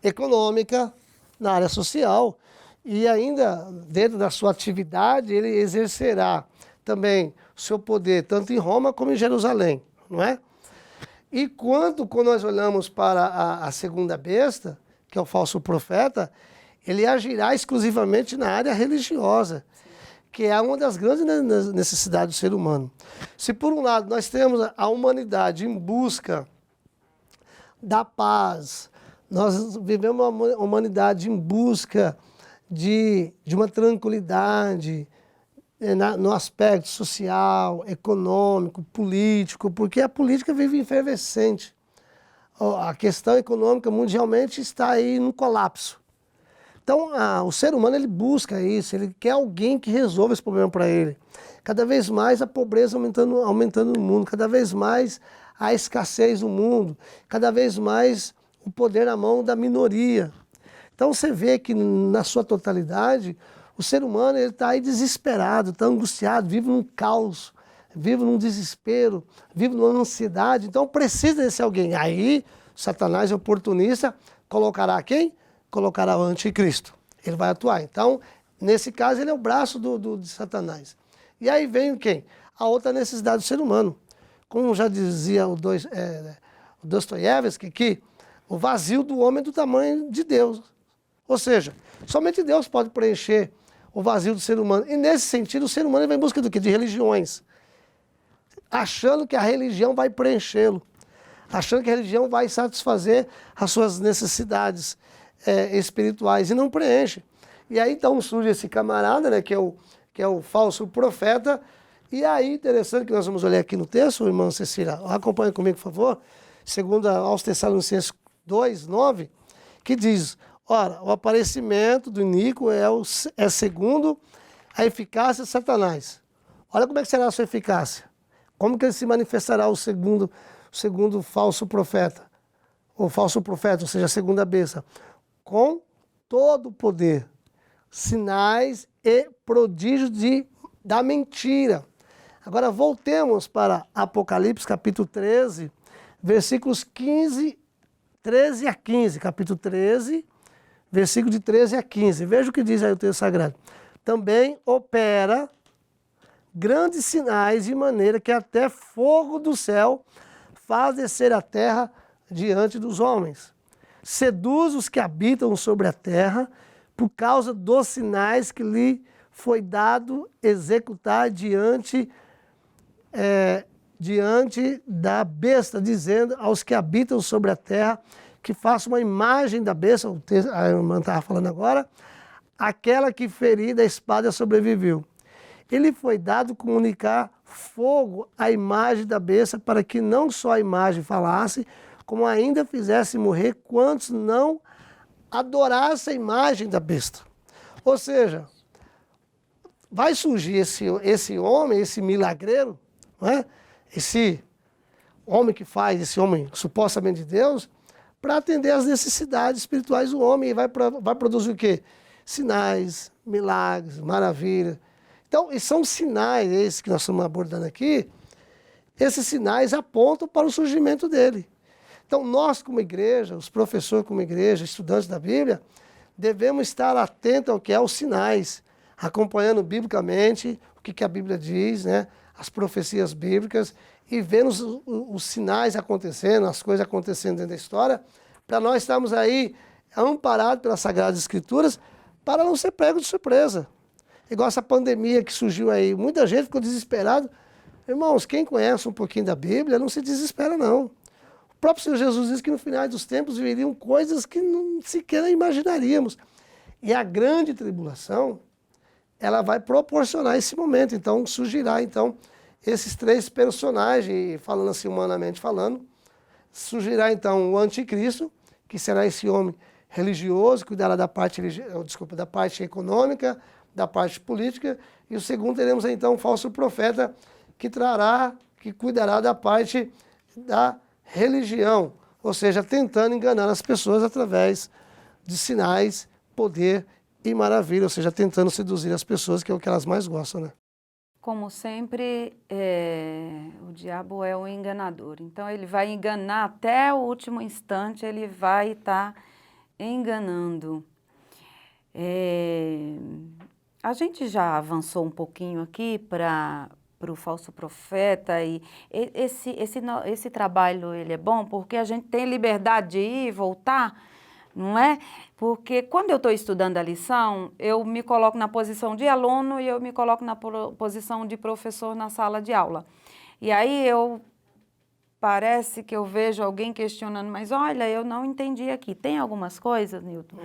econômica, na área social, e ainda dentro da sua atividade ele exercerá também o seu poder tanto em Roma como em Jerusalém, não é? E quando nós olhamos para a segunda besta, que é o falso profeta, ele agirá exclusivamente na área religiosa, que é uma das grandes necessidades do ser humano. Se por um lado nós temos a humanidade em busca da paz, nós vivemos uma humanidade em busca de uma tranquilidade no aspecto social, econômico, político, porque a política vive efervescente. A questão econômica mundialmente está aí no colapso. Então, o ser humano ele busca isso, ele quer alguém que resolva esse problema para ele. Cada vez mais a pobreza aumentando no mundo, cada vez mais a escassez no mundo, cada vez mais o poder na mão da minoria. Então você vê que na sua totalidade, o ser humano está aí desesperado, está angustiado, vive num caos, vive num desespero, vive numa ansiedade, então precisa desse alguém. Aí, Satanás é oportunista, colocará quem? Colocará o anticristo. Ele vai atuar. Então, nesse caso, ele é o braço de Satanás. E aí vem quem? A outra necessidade do ser humano. Como já dizia o Dostoiévski, que o vazio do homem é do tamanho de Deus. Ou seja, somente Deus pode preencher o vazio do ser humano. E nesse sentido, o ser humano vai em busca do quê? De religiões. Achando que a religião vai preenchê-lo. Achando que a religião vai satisfazer as suas necessidades espirituais. E não preenche. E aí então surge esse camarada, né, que é o falso profeta. E aí, interessante que nós vamos olhar aqui no texto, irmã Cecília, acompanha comigo, por favor. Segundo aos Tessalonicenses 2:9, que diz: ora, o aparecimento do iníquo é segundo a eficácia de Satanás. Olha como é que será a sua eficácia. Como que ele se manifestará o segundo falso profeta? O falso profeta, ou seja, a segunda besta. Com todo o poder, sinais e prodígios da mentira. Agora voltemos para Apocalipse capítulo 13, versículos 13 a 15. Capítulo 13, versículo de 13 a 15. Veja o que diz aí o texto sagrado. Também opera grandes sinais de maneira que até fogo do céu faz descer a terra diante dos homens. Seduz os que habitam sobre a terra por causa dos sinais que lhe foi dado executar diante da besta, dizendo aos que habitam sobre a terra que façam uma imagem da besta, a irmã estava falando agora, aquela que ferida a espada sobreviveu. Ele foi dado comunicar fogo à imagem da besta, para que não só a imagem falasse, como ainda fizesse morrer quantos não adorassem a imagem da besta. Ou seja, vai surgir esse homem, esse milagreiro, não é? Esse homem que faz, esse homem supostamente de Deus, para atender às necessidades espirituais do homem, e vai produzir o quê? Sinais, milagres, maravilhas. Então, e são sinais, esses que nós estamos abordando aqui, esses sinais apontam para o surgimento dele. Então, nós como igreja, os professores como igreja, estudantes da Bíblia, devemos estar atentos ao que é os sinais, acompanhando biblicamente o que a Bíblia diz, né? As profecias bíblicas, e vendo os sinais acontecendo, as coisas acontecendo dentro da história, para nós estarmos aí amparados pelas Sagradas Escrituras, para não ser pego de surpresa. Igual essa pandemia que surgiu aí, muita gente ficou desesperada. Irmãos, quem conhece um pouquinho da Bíblia, não se desespera não. O próprio Senhor Jesus disse que no final dos tempos viriam coisas que não sequer imaginaríamos. E a grande tribulação, ela vai proporcionar esse momento. Então surgirá esses três personagens, falando assim humanamente falando, surgirá então o anticristo, que será esse homem religioso, cuidará da parte econômica, da parte política, e o segundo teremos então um falso profeta que cuidará da parte da religião, ou seja, tentando enganar as pessoas através de sinais, poder e maravilha, ou seja, tentando seduzir as pessoas, que é o que elas mais gostam, né? Como sempre, o diabo é um enganador. Então, ele vai enganar até o último instante, ele vai estar enganando. A gente já avançou um pouquinho aqui para o falso profeta e esse trabalho ele é bom porque a gente tem liberdade de ir e voltar, não é? Porque quando eu estou estudando a lição, eu me coloco na posição de aluno e eu me coloco na posição de professor na sala de aula. E aí parece que eu vejo alguém questionando, mas olha, eu não entendi aqui. Tem algumas coisas, Newton,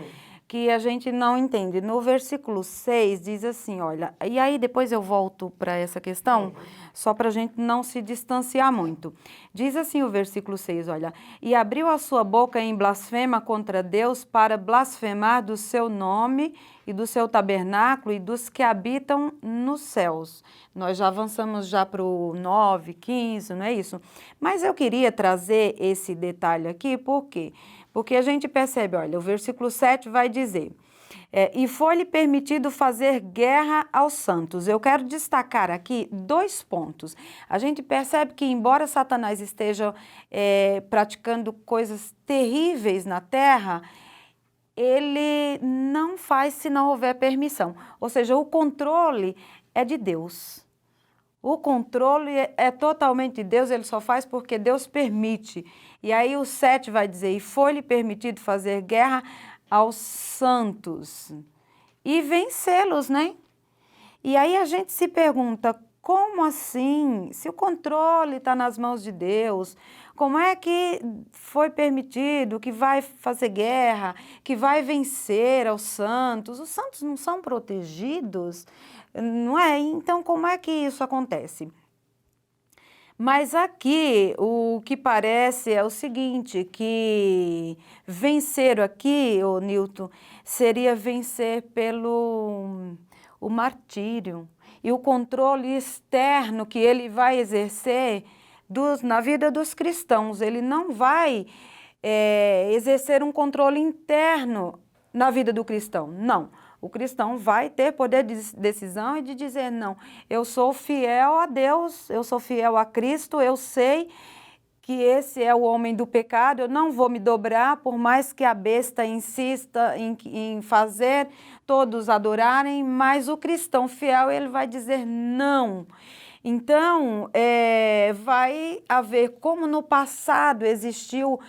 que a gente não entende. No versículo 6 diz assim, olha, e aí depois eu volto para essa questão, só para a gente não se distanciar muito. Diz assim o versículo 6, olha, e abriu a sua boca em blasfema contra Deus para blasfemar do seu nome e do seu tabernáculo e dos que habitam nos céus. Nós já avançamos já para o 9, 15, não é isso? Mas eu queria trazer esse detalhe aqui, por quê? Porque a gente percebe, olha, o versículo 7 vai dizer, e foi-lhe permitido fazer guerra aos santos. Eu quero destacar aqui 2 pontos. A gente percebe que, embora Satanás esteja praticando coisas terríveis na terra, ele não faz se não houver permissão. Ou seja, o controle é de Deus. O controle é totalmente de Deus, ele só faz porque Deus permite. E aí o 7 vai dizer, e foi-lhe permitido fazer guerra aos santos e vencê-los, né? E aí a gente se pergunta, como assim? Se o controle está nas mãos de Deus, como é que foi permitido que vai fazer guerra, que vai vencer aos santos? Os santos não são protegidos, não é? Então, como é que isso acontece? Mas aqui, o que parece é o seguinte, que vencer aqui, ô Newton, seria vencer pelo o martírio e o controle externo que ele vai exercer na vida dos cristãos. Ele não vai exercer um controle interno na vida do cristão, não. O cristão vai ter poder de decisão e de dizer, não, eu sou fiel a Deus, eu sou fiel a Cristo, eu sei que esse é o homem do pecado, eu não vou me dobrar, por mais que a besta insista em fazer todos adorarem, mas o cristão fiel, ele vai dizer não. Então, vai haver, como no passado existiu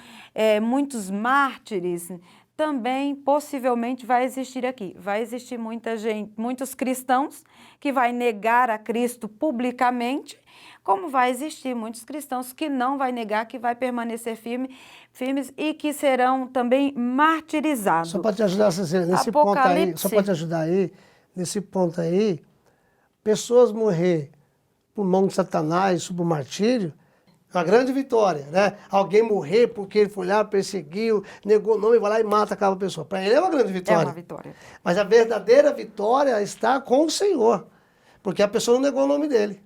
muitos mártires, também possivelmente vai existir aqui. Vai existir muita gente, muitos cristãos que vai negar a Cristo publicamente, como vai existir muitos cristãos que não vai negar, que vai permanecer firmes e que serão também martirizados. Só para te ajudar, Cecília, nesse ponto aí, só para te ajudar aí, nesse ponto aí, pessoas morrer por mão de Satanás, sob o martírio, uma grande vitória, né? Alguém morrer porque ele foi lá, perseguiu, negou o nome, vai lá e mata aquela pessoa. Para ele é uma grande vitória. É uma vitória. Mas a verdadeira vitória está com o Senhor, porque a pessoa não negou o nome dele.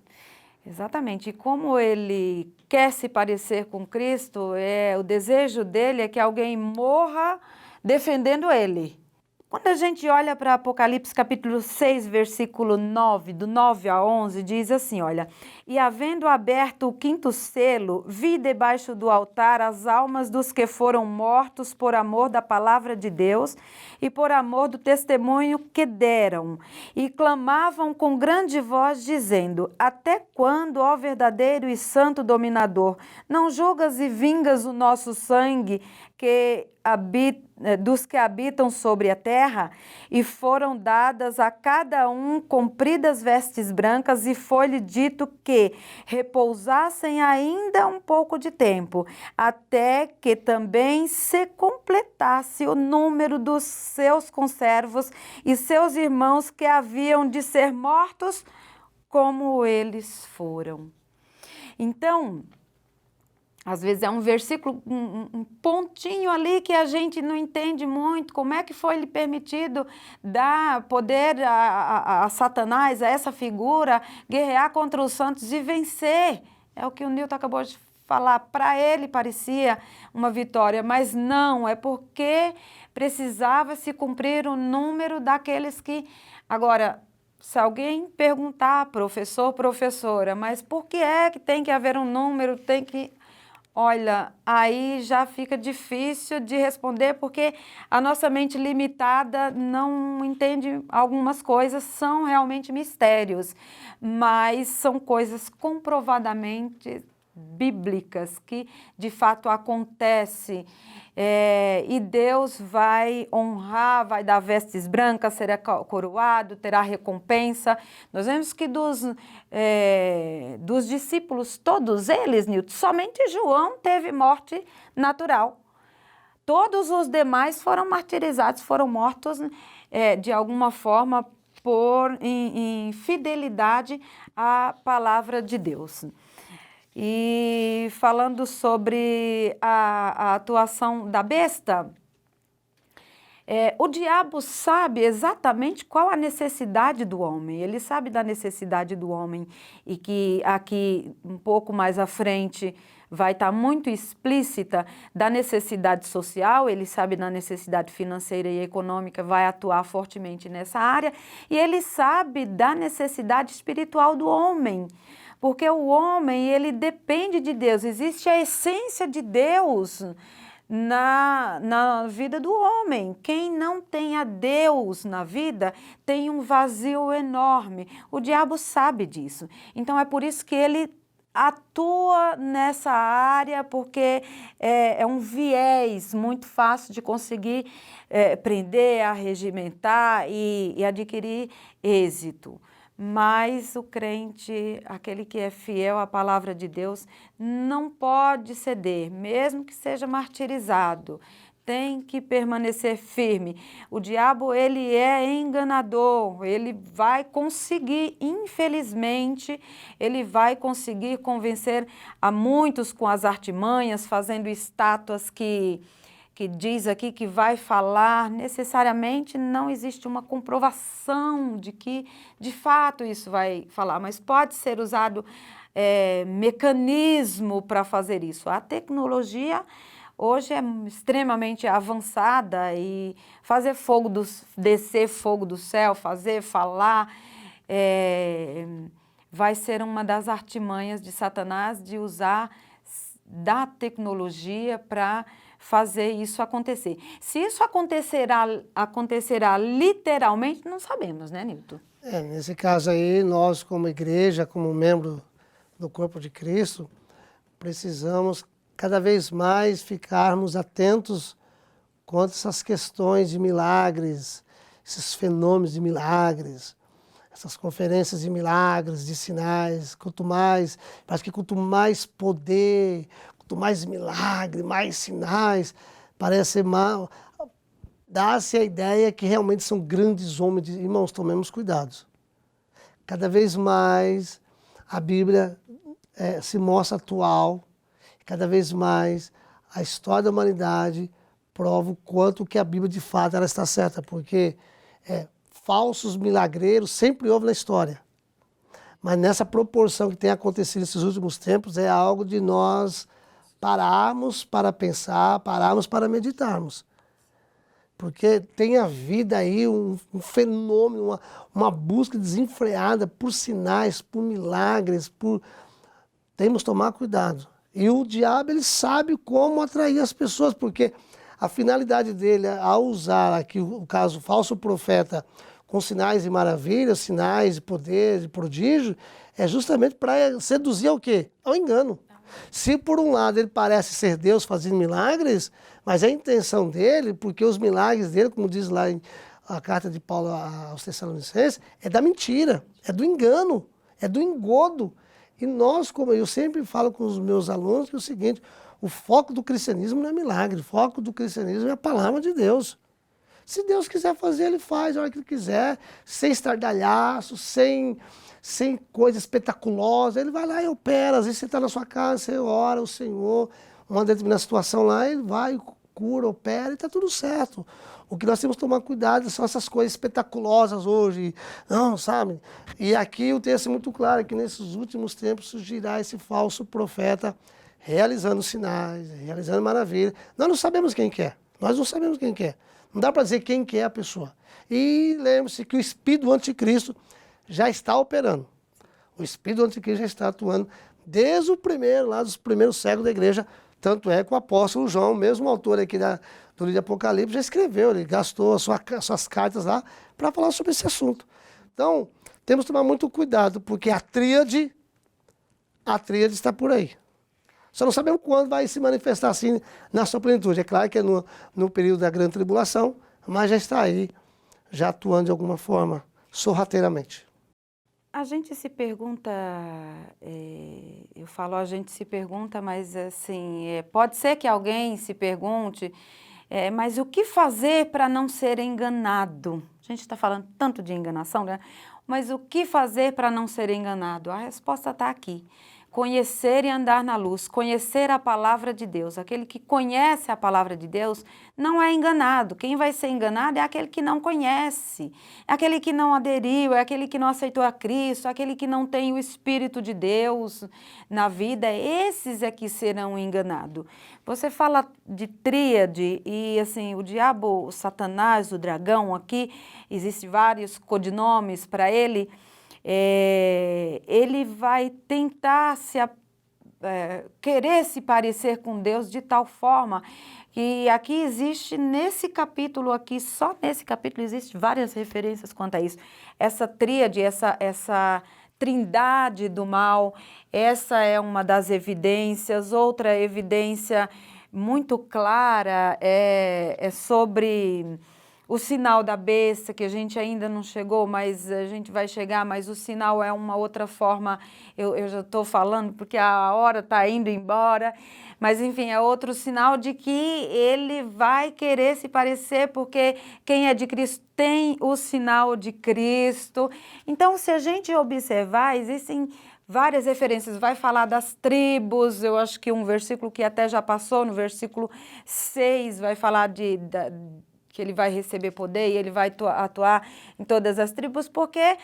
Exatamente. E como ele quer se parecer com Cristo, o desejo dele é que alguém morra defendendo ele. Quando a gente olha para Apocalipse capítulo 6, versículo 9, do 9 a 11, diz assim, olha, e havendo aberto o 5º selo, vi debaixo do altar as almas dos que foram mortos por amor da palavra de Deus e por amor do testemunho que deram, e clamavam com grande voz, dizendo, até quando, ó verdadeiro e santo dominador, não julgas e vingas o nosso sangue dos que habitam sobre a terra? E foram dadas a cada um compridas vestes brancas, e foi-lhe dito que repousassem ainda um pouco de tempo, até que também se completasse o número dos seus conservos e seus irmãos que haviam de ser mortos como eles foram. Então, às vezes é um versículo, um pontinho ali que a gente não entende muito, como é que foi lhe permitido dar poder a Satanás, a essa figura, guerrear contra os santos e vencer. É o que o Newton acabou de falar, para ele parecia uma vitória, mas não, é porque precisava se cumprir o número daqueles que... Agora, se alguém perguntar, professor, professora, mas por que é que tem que haver um número, tem que... Olha, aí já fica difícil de responder, porque a nossa mente limitada não entende algumas coisas, são realmente mistérios, mas são coisas comprovadamente bíblicas que de fato acontecem. E Deus vai honrar, vai dar vestes brancas, será coroado, terá recompensa. Nós vemos que dos discípulos, todos eles, Nilton, somente João teve morte natural. Todos os demais foram martirizados, foram mortos de alguma forma em fidelidade à palavra de Deus. E falando sobre a atuação da besta, o diabo sabe exatamente qual a necessidade do homem. Ele sabe da necessidade do homem e que aqui um pouco mais à frente vai estar muito explícita da necessidade social, ele sabe da necessidade financeira e econômica, vai atuar fortemente nessa área, e ele sabe da necessidade espiritual do homem. Porque o homem, ele depende de Deus, existe a essência de Deus na vida do homem. Quem não tem a Deus na vida tem um vazio enorme. O diabo sabe disso. Então é por isso que ele atua nessa área, porque é um viés muito fácil de conseguir prender, arregimentar e adquirir êxito. Mas o crente, aquele que é fiel à palavra de Deus, não pode ceder, mesmo que seja martirizado. Tem que permanecer firme. O diabo, ele é enganador, ele vai conseguir, infelizmente, ele vai conseguir convencer a muitos com as artimanhas, fazendo estátuas que diz aqui que vai falar, necessariamente não existe uma comprovação de que de fato isso vai falar, mas pode ser usado mecanismo para fazer isso. A tecnologia hoje é extremamente avançada e fazer descer fogo do céu, fazer falar, vai ser uma das artimanhas de Satanás de usar da tecnologia para fazer isso acontecer. Se isso acontecerá literalmente, não sabemos, né, Nilton? Nesse caso aí, nós como igreja, como membro do corpo de Cristo, precisamos cada vez mais ficarmos atentos quanto a essas questões de milagres, esses fenômenos de milagres, essas conferências de milagres, de sinais. Parece que quanto mais poder, quanto mais milagre, mais sinais, parece mal. Dá-se a ideia que realmente são grandes homens. Irmãos, tomemos cuidado. Cada vez mais a Bíblia se mostra atual, cada vez mais a história da humanidade prova o quanto que a Bíblia de fato ela está certa, porque falsos milagreiros sempre houve na história. Mas nessa proporção que tem acontecido nesses últimos tempos é algo de nós pararmos para pensar, pararmos para meditarmos. Porque tem havido aí um fenômeno, uma busca desenfreada por sinais, por milagres, temos que tomar cuidado. E o diabo, ele sabe como atrair as pessoas, porque a finalidade dele, ao usar aqui o caso falso profeta com sinais e maravilhas, sinais de poder, de prodígio, é justamente para seduzir ao quê? Ao engano. Se por um lado ele parece ser Deus fazendo milagres, mas a intenção dele, porque os milagres dele, como diz lá a carta de Paulo aos Tessalonicenses, é da mentira, é do engano, é do engodo. E nós, como eu sempre falo com os meus alunos, que é o seguinte, o foco do cristianismo não é milagre, o foco do cristianismo é a palavra de Deus. Se Deus quiser fazer, ele faz a hora que ele quiser, sem estardalhaço, sem coisa espetaculosa, ele vai lá e opera. Às vezes você está na sua casa, você ora o Senhor, uma determinada situação lá, ele vai, cura, opera e está tudo certo. O que nós temos que tomar cuidado são essas coisas espetaculosas hoje, não, sabe? E aqui o texto é muito claro, que nesses últimos tempos surgirá esse falso profeta realizando sinais, realizando maravilhas. Nós não sabemos quem que é, nós não sabemos quem que é. Não dá para dizer quem que é a pessoa. E lembre-se que o espírito do anticristo já está operando. O espírito do anticristo já está atuando desde o primeiro, lá dos primeiros séculos da igreja. Tanto é que o apóstolo João, mesmo autor aqui do livro de Apocalipse, já escreveu, ele gastou suas cartas lá para falar sobre esse assunto. Então, temos que tomar muito cuidado, porque a tríade está por aí. Só não sabemos quando vai se manifestar assim na sua plenitude. É claro que é no período da grande tribulação, mas já está aí, já atuando de alguma forma, sorrateiramente. A gente se pergunta, eu falo a gente se pergunta, mas assim, pode ser que alguém se pergunte, mas o que fazer para não ser enganado? A gente está falando tanto de enganação, né? Mas o que fazer para não ser enganado? A resposta está aqui. Conhecer e andar na luz, conhecer a palavra de Deus. Aquele que conhece a palavra de Deus não é enganado. Quem vai ser enganado é aquele que não conhece, é aquele que não aderiu, é aquele que não aceitou a Cristo, é aquele que não tem o Espírito de Deus na vida. Esses é que serão enganados. Você fala de tríade e assim, o diabo, o Satanás, o dragão aqui, existem vários codinomes para ele. Ele vai tentar querer se parecer com Deus de tal forma que aqui existe, nesse capítulo aqui, só nesse capítulo, existe várias referências quanto a isso. Essa tríade, essa trindade do mal, essa é uma das evidências. Outra evidência muito clara é sobre o sinal da besta, que a gente ainda não chegou, mas a gente vai chegar, mas o sinal é uma outra forma, eu já estou falando porque a hora está indo embora, mas enfim, é outro sinal de que ele vai querer se parecer, porque quem é de Cristo tem o sinal de Cristo. Então, se a gente observar, existem várias referências, vai falar das tribos, eu acho que um versículo que até já passou, no versículo 6, vai falar que ele vai receber poder e ele vai atuar em todas as tribos, porque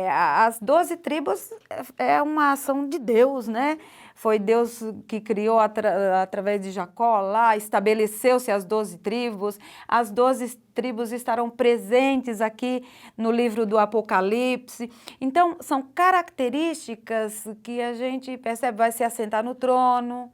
as 12 tribos é uma ação de Deus, né? Foi Deus que criou através de Jacó lá, estabeleceu-se as 12 tribos. As 12 tribos estarão presentes aqui no livro do Apocalipse. Então, são características que a gente percebe, vai se assentar no trono,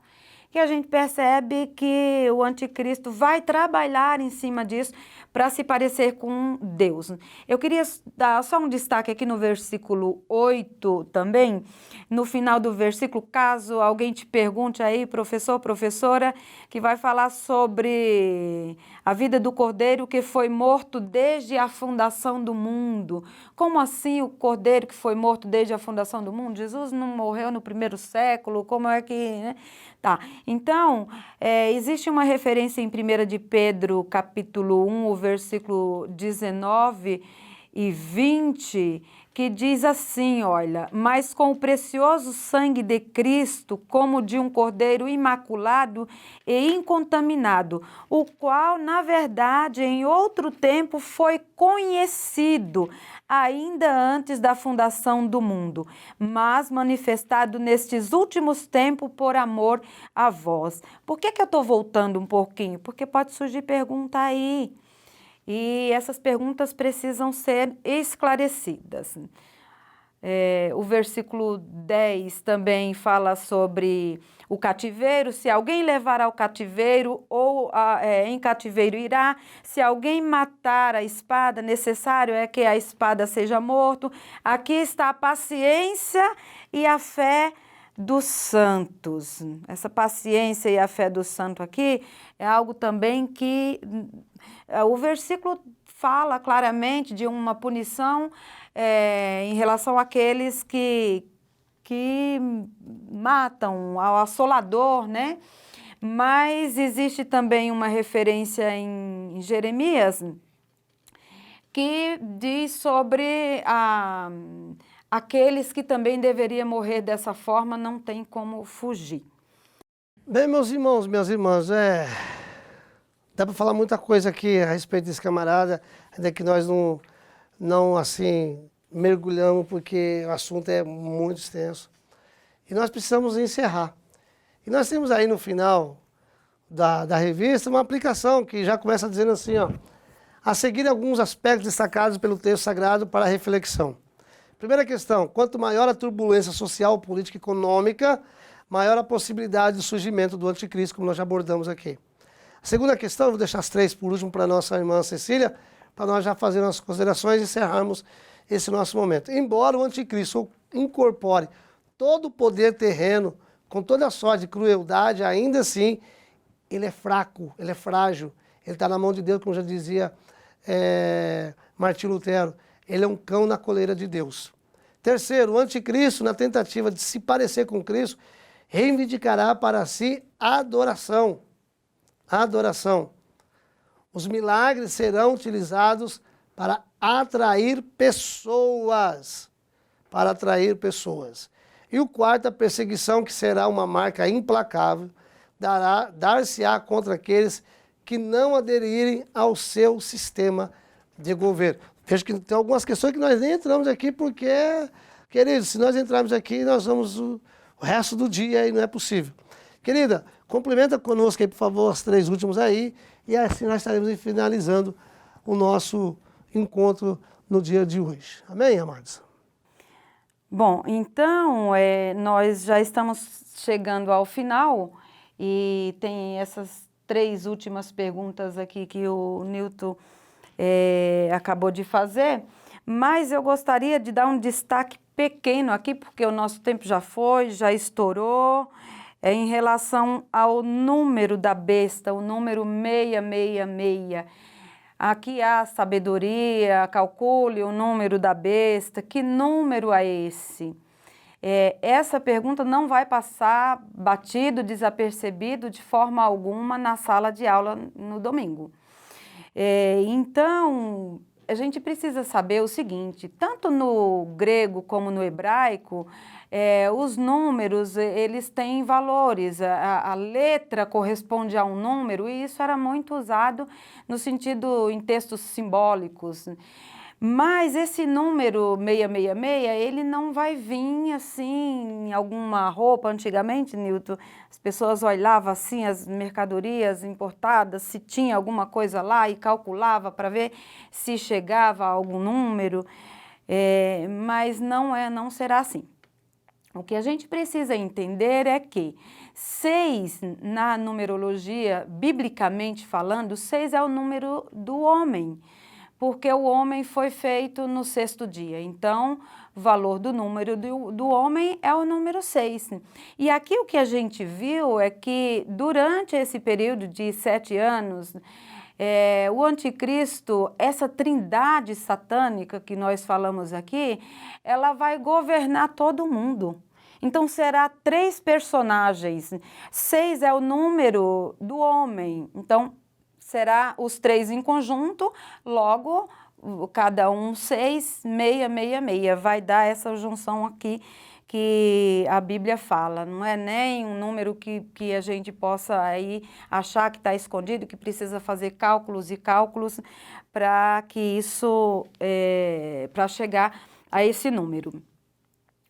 que a gente percebe que o anticristo vai trabalhar em cima disso para se parecer com Deus. Eu queria dar só um destaque aqui no versículo 8 também, no final do versículo, caso alguém te pergunte aí, professor, professora, que vai falar sobre a vida do Cordeiro que foi morto desde a fundação do mundo. Como assim o Cordeiro que foi morto desde a fundação do mundo? Jesus não morreu no primeiro século, como é que... né? Tá, então, existe uma referência em 1 de Pedro, capítulo 1, o versículo 19 e 20, que diz assim, olha, mas com o precioso sangue de Cristo, como de um cordeiro imaculado e incontaminado, o qual, na verdade, em outro tempo foi conhecido, ainda antes da fundação do mundo, mas manifestado nestes últimos tempos por amor a vós. Por que eu estou voltando um pouquinho? Porque pode surgir pergunta aí. E essas perguntas precisam ser esclarecidas. O versículo 10 também fala sobre o cativeiro, se alguém levar ao cativeiro ou em cativeiro irá, se alguém matar a espada, necessário é que a espada seja morto. Aqui está a paciência e a fé dos santos. Essa paciência e a fé do santo aqui é algo também que o versículo fala claramente de uma punição em relação àqueles que matam, ao assolador, né? Mas existe também uma referência em Jeremias que diz sobre aqueles que também deveriam morrer dessa forma, não tem como fugir. Bem, meus irmãos, minhas irmãs, dá para falar muita coisa aqui a respeito desse camarada, ainda que nós não assim, mergulhamos, porque o assunto é muito extenso. E nós precisamos encerrar. E nós temos aí no final da revista uma aplicação que já começa dizendo assim, ó, a seguir alguns aspectos destacados pelo texto sagrado para a reflexão. Primeira questão, quanto maior a turbulência social, política e econômica, maior a possibilidade de surgimento do anticristo, como nós já abordamos aqui. A segunda questão, eu vou deixar as três por último para a nossa irmã Cecília, para nós já fazermos as considerações e encerrarmos esse nosso momento. Embora o anticristo incorpore todo o poder terreno, com toda a sorte de crueldade, ainda assim, ele é fraco, ele é frágil, ele está na mão de Deus, como já dizia Martim Lutero, ele é um cão na coleira de Deus. Terceiro, o anticristo, na tentativa de se parecer com Cristo, reivindicará para si a adoração. A adoração. Os milagres serão utilizados para atrair pessoas. Para atrair pessoas. E o quarto, a perseguição, que será uma marca implacável, dar-se-á contra aqueles que não aderirem ao seu sistema de governo. Vejo que tem algumas questões que nós nem entramos aqui, porque, queridos, se nós entrarmos aqui, nós vamos o resto do dia e não é possível. Querida, complementa conosco aí, por favor, as três últimas aí, e assim nós estaremos finalizando o nosso encontro no dia de hoje. Amém, amados? Bom, então, nós já estamos chegando ao final e tem essas três últimas perguntas aqui que o Newton acabou de fazer, mas eu gostaria de dar um destaque pequeno aqui, porque o nosso tempo já foi, já estourou, em relação ao número da besta, o número 666. Aqui há sabedoria, calcule o número da besta, que número é esse? Essa pergunta não vai passar batido, desapercebido de forma alguma na sala de aula no domingo. Então, a gente precisa saber o seguinte, tanto no grego como no hebraico, os números, eles têm valores, a letra corresponde a um número e isso era muito usado no sentido em textos simbólicos. Mas esse número 666, ele não vai vir assim em alguma roupa. Antigamente, Newton, as pessoas olhavam assim as mercadorias importadas, se tinha alguma coisa lá e calculava para ver se chegava a algum número, mas não será assim. O que a gente precisa entender é que 6, na numerologia, biblicamente falando, 6 é o número do homem, porque o homem foi feito no 6º dia. Então, o valor do número do homem é o número 6. E aqui o que a gente viu é que durante esse período de 7 anos, o anticristo, essa trindade satânica que nós falamos aqui, ela vai governar todo mundo. Então será 3 personagens, 6 é o número do homem, então será os 3 em conjunto, logo cada um 6, 666, vai dar essa junção aqui que a Bíblia fala, não é nem um número que a gente possa aí achar que está escondido, que precisa fazer cálculos e cálculos para que isso, para chegar a esse número.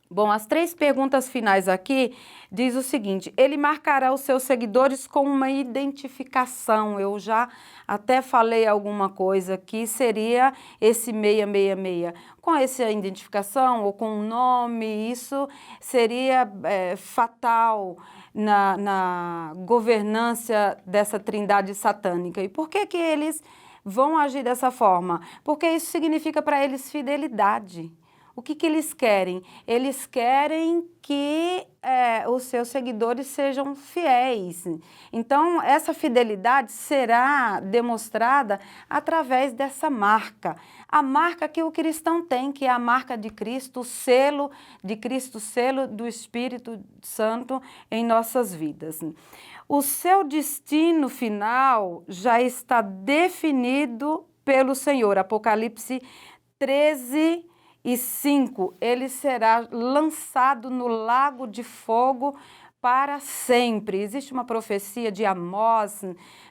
Bom, as 3 perguntas finais aqui diz o seguinte, ele marcará os seus seguidores com uma identificação, eu já até falei alguma coisa que seria esse 666, com essa identificação ou com um nome, isso seria fatal na governança dessa trindade satânica. E por que eles vão agir dessa forma? Porque isso significa para eles fidelidade. O que eles querem? Eles querem que os seus seguidores sejam fiéis. Então, essa fidelidade será demonstrada através dessa marca. A marca que o cristão tem, que é a marca de Cristo, o selo de Cristo, o selo do Espírito Santo em nossas vidas. O seu destino final já está definido pelo Senhor. Apocalipse 13, e 5, ele será lançado no lago de fogo para sempre. Existe uma profecia de Amós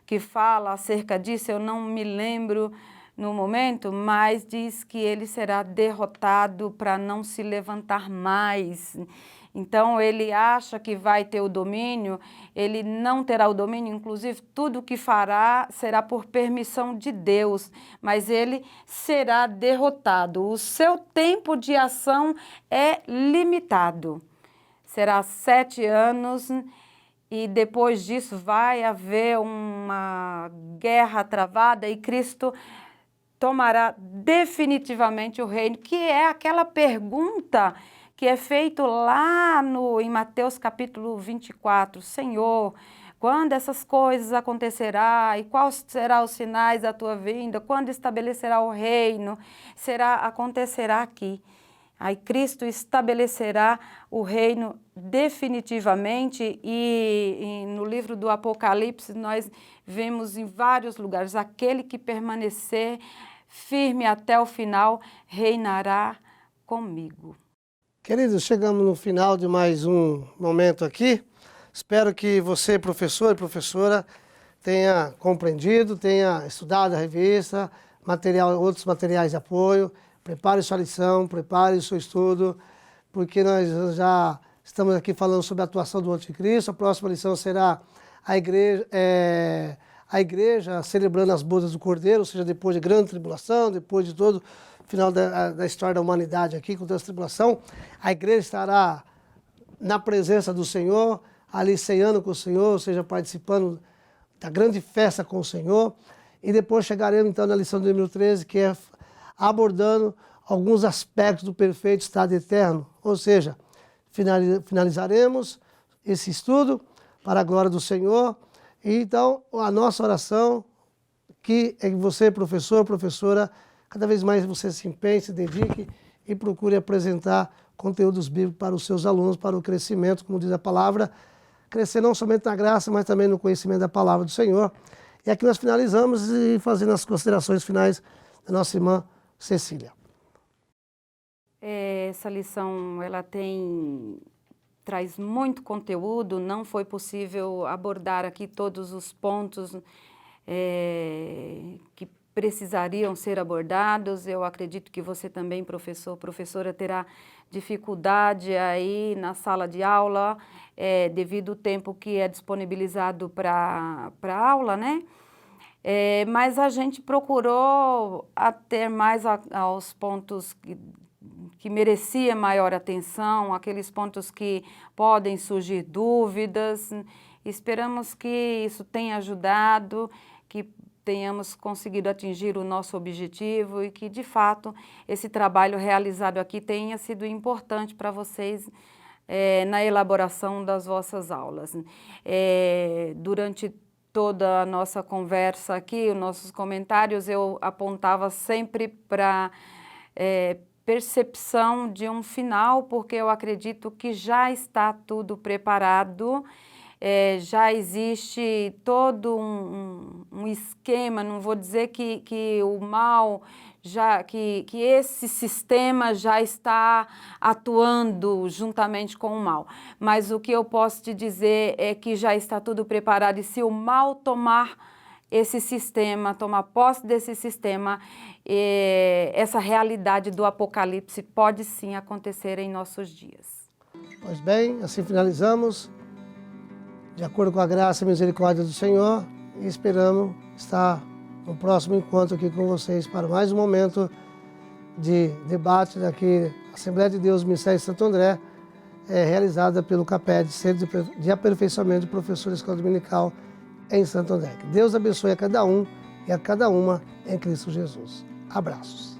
que fala acerca disso, eu não me lembro no momento, mas diz que ele será derrotado para não se levantar mais. Então, ele acha que vai ter o domínio, ele não terá o domínio, inclusive tudo o que fará será por permissão de Deus, mas ele será derrotado. O seu tempo de ação é limitado. Será 7 anos e depois disso vai haver uma guerra travada e Cristo tomará definitivamente o reino, que é aquela pergunta que é feito lá em Mateus capítulo 24, Senhor, quando essas coisas acontecerá e quais serão os sinais da tua vinda, quando estabelecerá o reino, acontecerá aqui. Aí Cristo estabelecerá o reino definitivamente e no livro do Apocalipse nós vemos em vários lugares, aquele que permanecer firme até o final reinará comigo. Queridos, chegamos no final de mais um momento aqui. Espero que você, professor e professora, tenha compreendido, tenha estudado a revista, outros materiais de apoio. Prepare sua lição, prepare o seu estudo, porque nós já estamos aqui falando sobre a atuação do anticristo. A próxima lição será a igreja celebrando as bodas do Cordeiro, ou seja, depois de grande tribulação, depois de todo o final da história da humanidade aqui, com toda essa tribulação, a igreja estará na presença do Senhor, ali ceando com o Senhor, ou seja, participando da grande festa com o Senhor. E depois chegaremos então na lição de número 13, que é abordando alguns aspectos do perfeito estado eterno, ou seja, finalizaremos esse estudo para a glória do Senhor. E então a nossa oração, que é que você, professor, professora, cada vez mais você se empenhe, se dedique e procure apresentar conteúdos bíblicos para os seus alunos, para o crescimento, como diz a palavra, crescer não somente na graça, mas também no conhecimento da palavra do Senhor. E aqui nós finalizamos e fazendo as considerações finais da nossa irmã Cecília. Essa lição ela traz muito conteúdo, não foi possível abordar aqui todos os pontos que precisariam ser abordados. Eu acredito que você também, professor, professora, terá dificuldade aí na sala de aula, devido ao tempo que é disponibilizado para aula, né? Mas a gente procurou ater mais aos pontos que merecia maior atenção, aqueles pontos que podem surgir dúvidas. Esperamos que isso tenha ajudado, que tenhamos conseguido atingir o nosso objetivo e que, de fato, esse trabalho realizado aqui tenha sido importante para vocês na elaboração das vossas aulas. Durante toda a nossa conversa aqui, os nossos comentários, eu apontava sempre para percepção de um final, porque eu acredito que já está tudo preparado, já existe todo um esquema, não vou dizer que o mal, que esse sistema já está atuando juntamente com o mal, mas o que eu posso te dizer é que já está tudo preparado e se o mal tomar esse sistema, tomar posse desse sistema, essa realidade do Apocalipse pode sim acontecer em nossos dias. Pois bem, assim finalizamos, de acordo com a graça e misericórdia do Senhor, e esperamos estar no próximo encontro aqui com vocês para mais um momento de debate daqui, Assembleia de Deus, Ministério de Santo André, realizada pelo CAPED, Centro de Aperfeiçoamento de Professores Escola Dominical em Santo André. Que Deus abençoe a cada um e a cada uma em Cristo Jesus. Abraços.